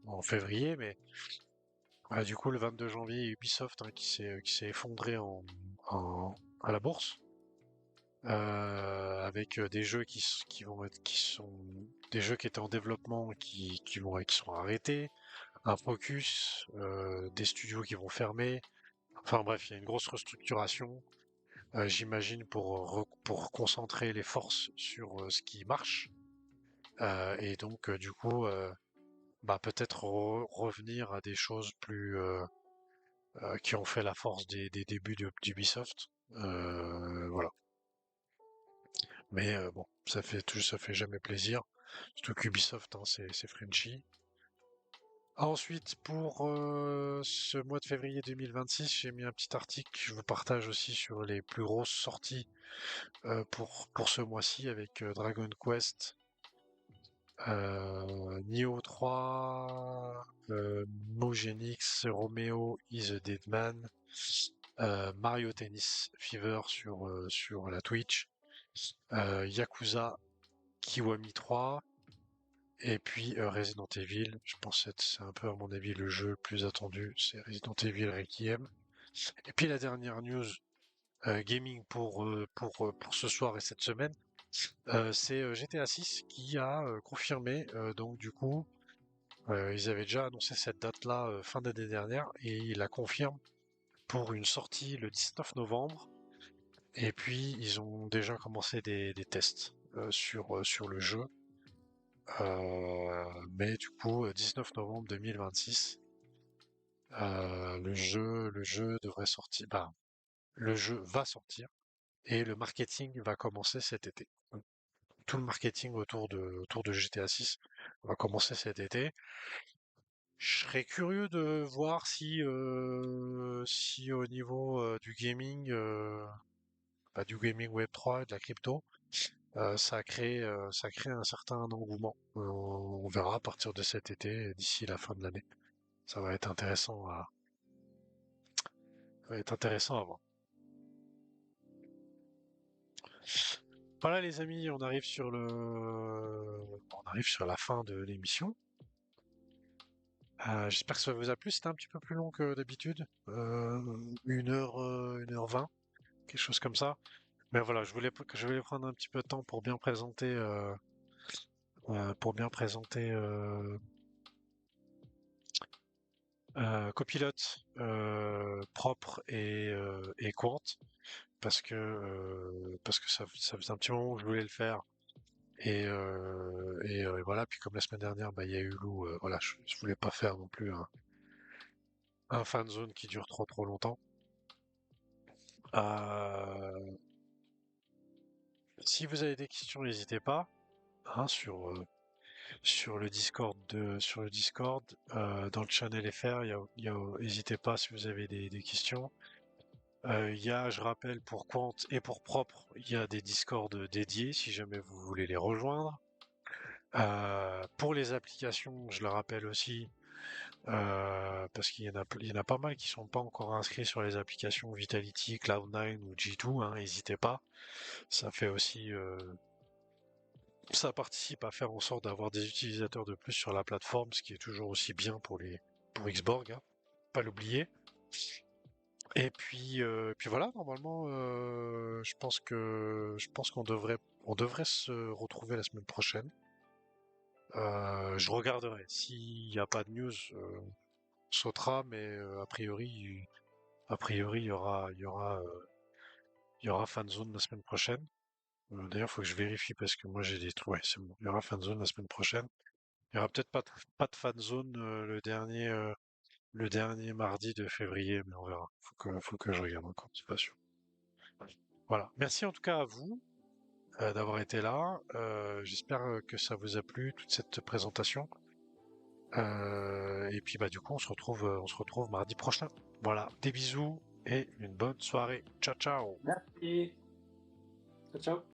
en février, mais du coup le 22 janvier Ubisoft hein, qui s'est effondré à la bourse avec des jeux qui sont des jeux qui étaient en développement qui sont arrêtés, un focus, des studios qui vont fermer. Enfin bref, il y a une grosse restructuration, j'imagine pour concentrer les forces sur ce qui marche. Et donc du coup, bah peut-être revenir à des choses plus qui ont fait la force des débuts d'Ubisoft. Voilà. Mais bon, ça fait jamais plaisir. Surtout qu'Ubisoft, hein, c'est Frenchy. Ensuite, pour ce mois de février 2026, j'ai mis un petit article que je vous partage aussi sur les plus grosses sorties pour ce mois-ci avec Dragon Quest, Nioh 3, Mogenix, Romeo is a Dead Man, Mario Tennis Fever sur la Twitch, Yakuza Kiwami 3, et puis Resident Evil. Je pense que c'est un peu à mon avis le jeu le plus attendu, c'est Resident Evil Requiem. Et puis la dernière news gaming pour ce soir et cette semaine, c'est GTA 6 qui a confirmé, donc du coup, ils avaient déjà annoncé cette date-là fin d'année dernière et ils la confirment pour une sortie le 19 novembre. Et puis ils ont déjà commencé des tests sur le jeu. Mais du coup, 19 novembre 2026, le jeu devrait sortir. Bah, le jeu va sortir et le marketing va commencer cet été. Tout le marketing autour de GTA 6 va commencer cet été. Je serais curieux de voir si au niveau du gaming Web3 et de la crypto, ça crée un certain engouement. On verra à partir de cet été, d'ici la fin de l'année. Ça va être intéressant à voir. Voilà les amis, on arrive sur la fin de l'émission. J'espère que ça vous a plu. C'était un petit peu plus long que d'habitude. 1h20, quelque chose comme ça. Mais voilà, je voulais prendre un petit peu de temps pour bien présenter Copilote propre et Quant parce que ça faisait un petit moment que je voulais le faire. Et voilà, puis comme la semaine dernière, bah, il y a eu Lou, voilà, je voulais pas faire non plus un fan zone qui dure trop longtemps. Euh, Si vous avez des questions, n'hésitez pas hein, sur le Discord, dans le channel FR, n'hésitez pas si vous avez des questions. Je rappelle, pour Quant et pour Propre, il y a des Discords dédiés si jamais vous voulez les rejoindre. Pour les applications, je le rappelle aussi, parce qu'il y en a pas mal qui sont pas encore inscrits sur les applications Vitality, Cloud9 ou G2, hein, n'hésitez pas. Ça fait aussi, ça participe à faire en sorte d'avoir des utilisateurs de plus sur la plateforme, ce qui est toujours aussi bien pour Xborg, hein, pas l'oublier. Et puis voilà, normalement, je pense on devrait se retrouver la semaine prochaine. Je regarderai. S'il n'y a pas de news, on sautera, mais a priori, il y aura Fanzone la semaine prochaine. D'ailleurs, il faut que je vérifie parce que moi j'ai des trucs. Ouais, c'est bon. Il y aura Fanzone la semaine prochaine. Il y aura peut-être pas de Fanzone le dernier mardi de février, mais on verra. Faut que je regarde encore. C'est pas sûr. Voilà. Merci en tout cas à vous d'avoir été là. J'espère que ça vous a plu toute cette présentation. Et puis bah du coup on se retrouve mardi prochain. Voilà, des bisous et une bonne soirée. Ciao ciao. Merci. Ciao, ciao.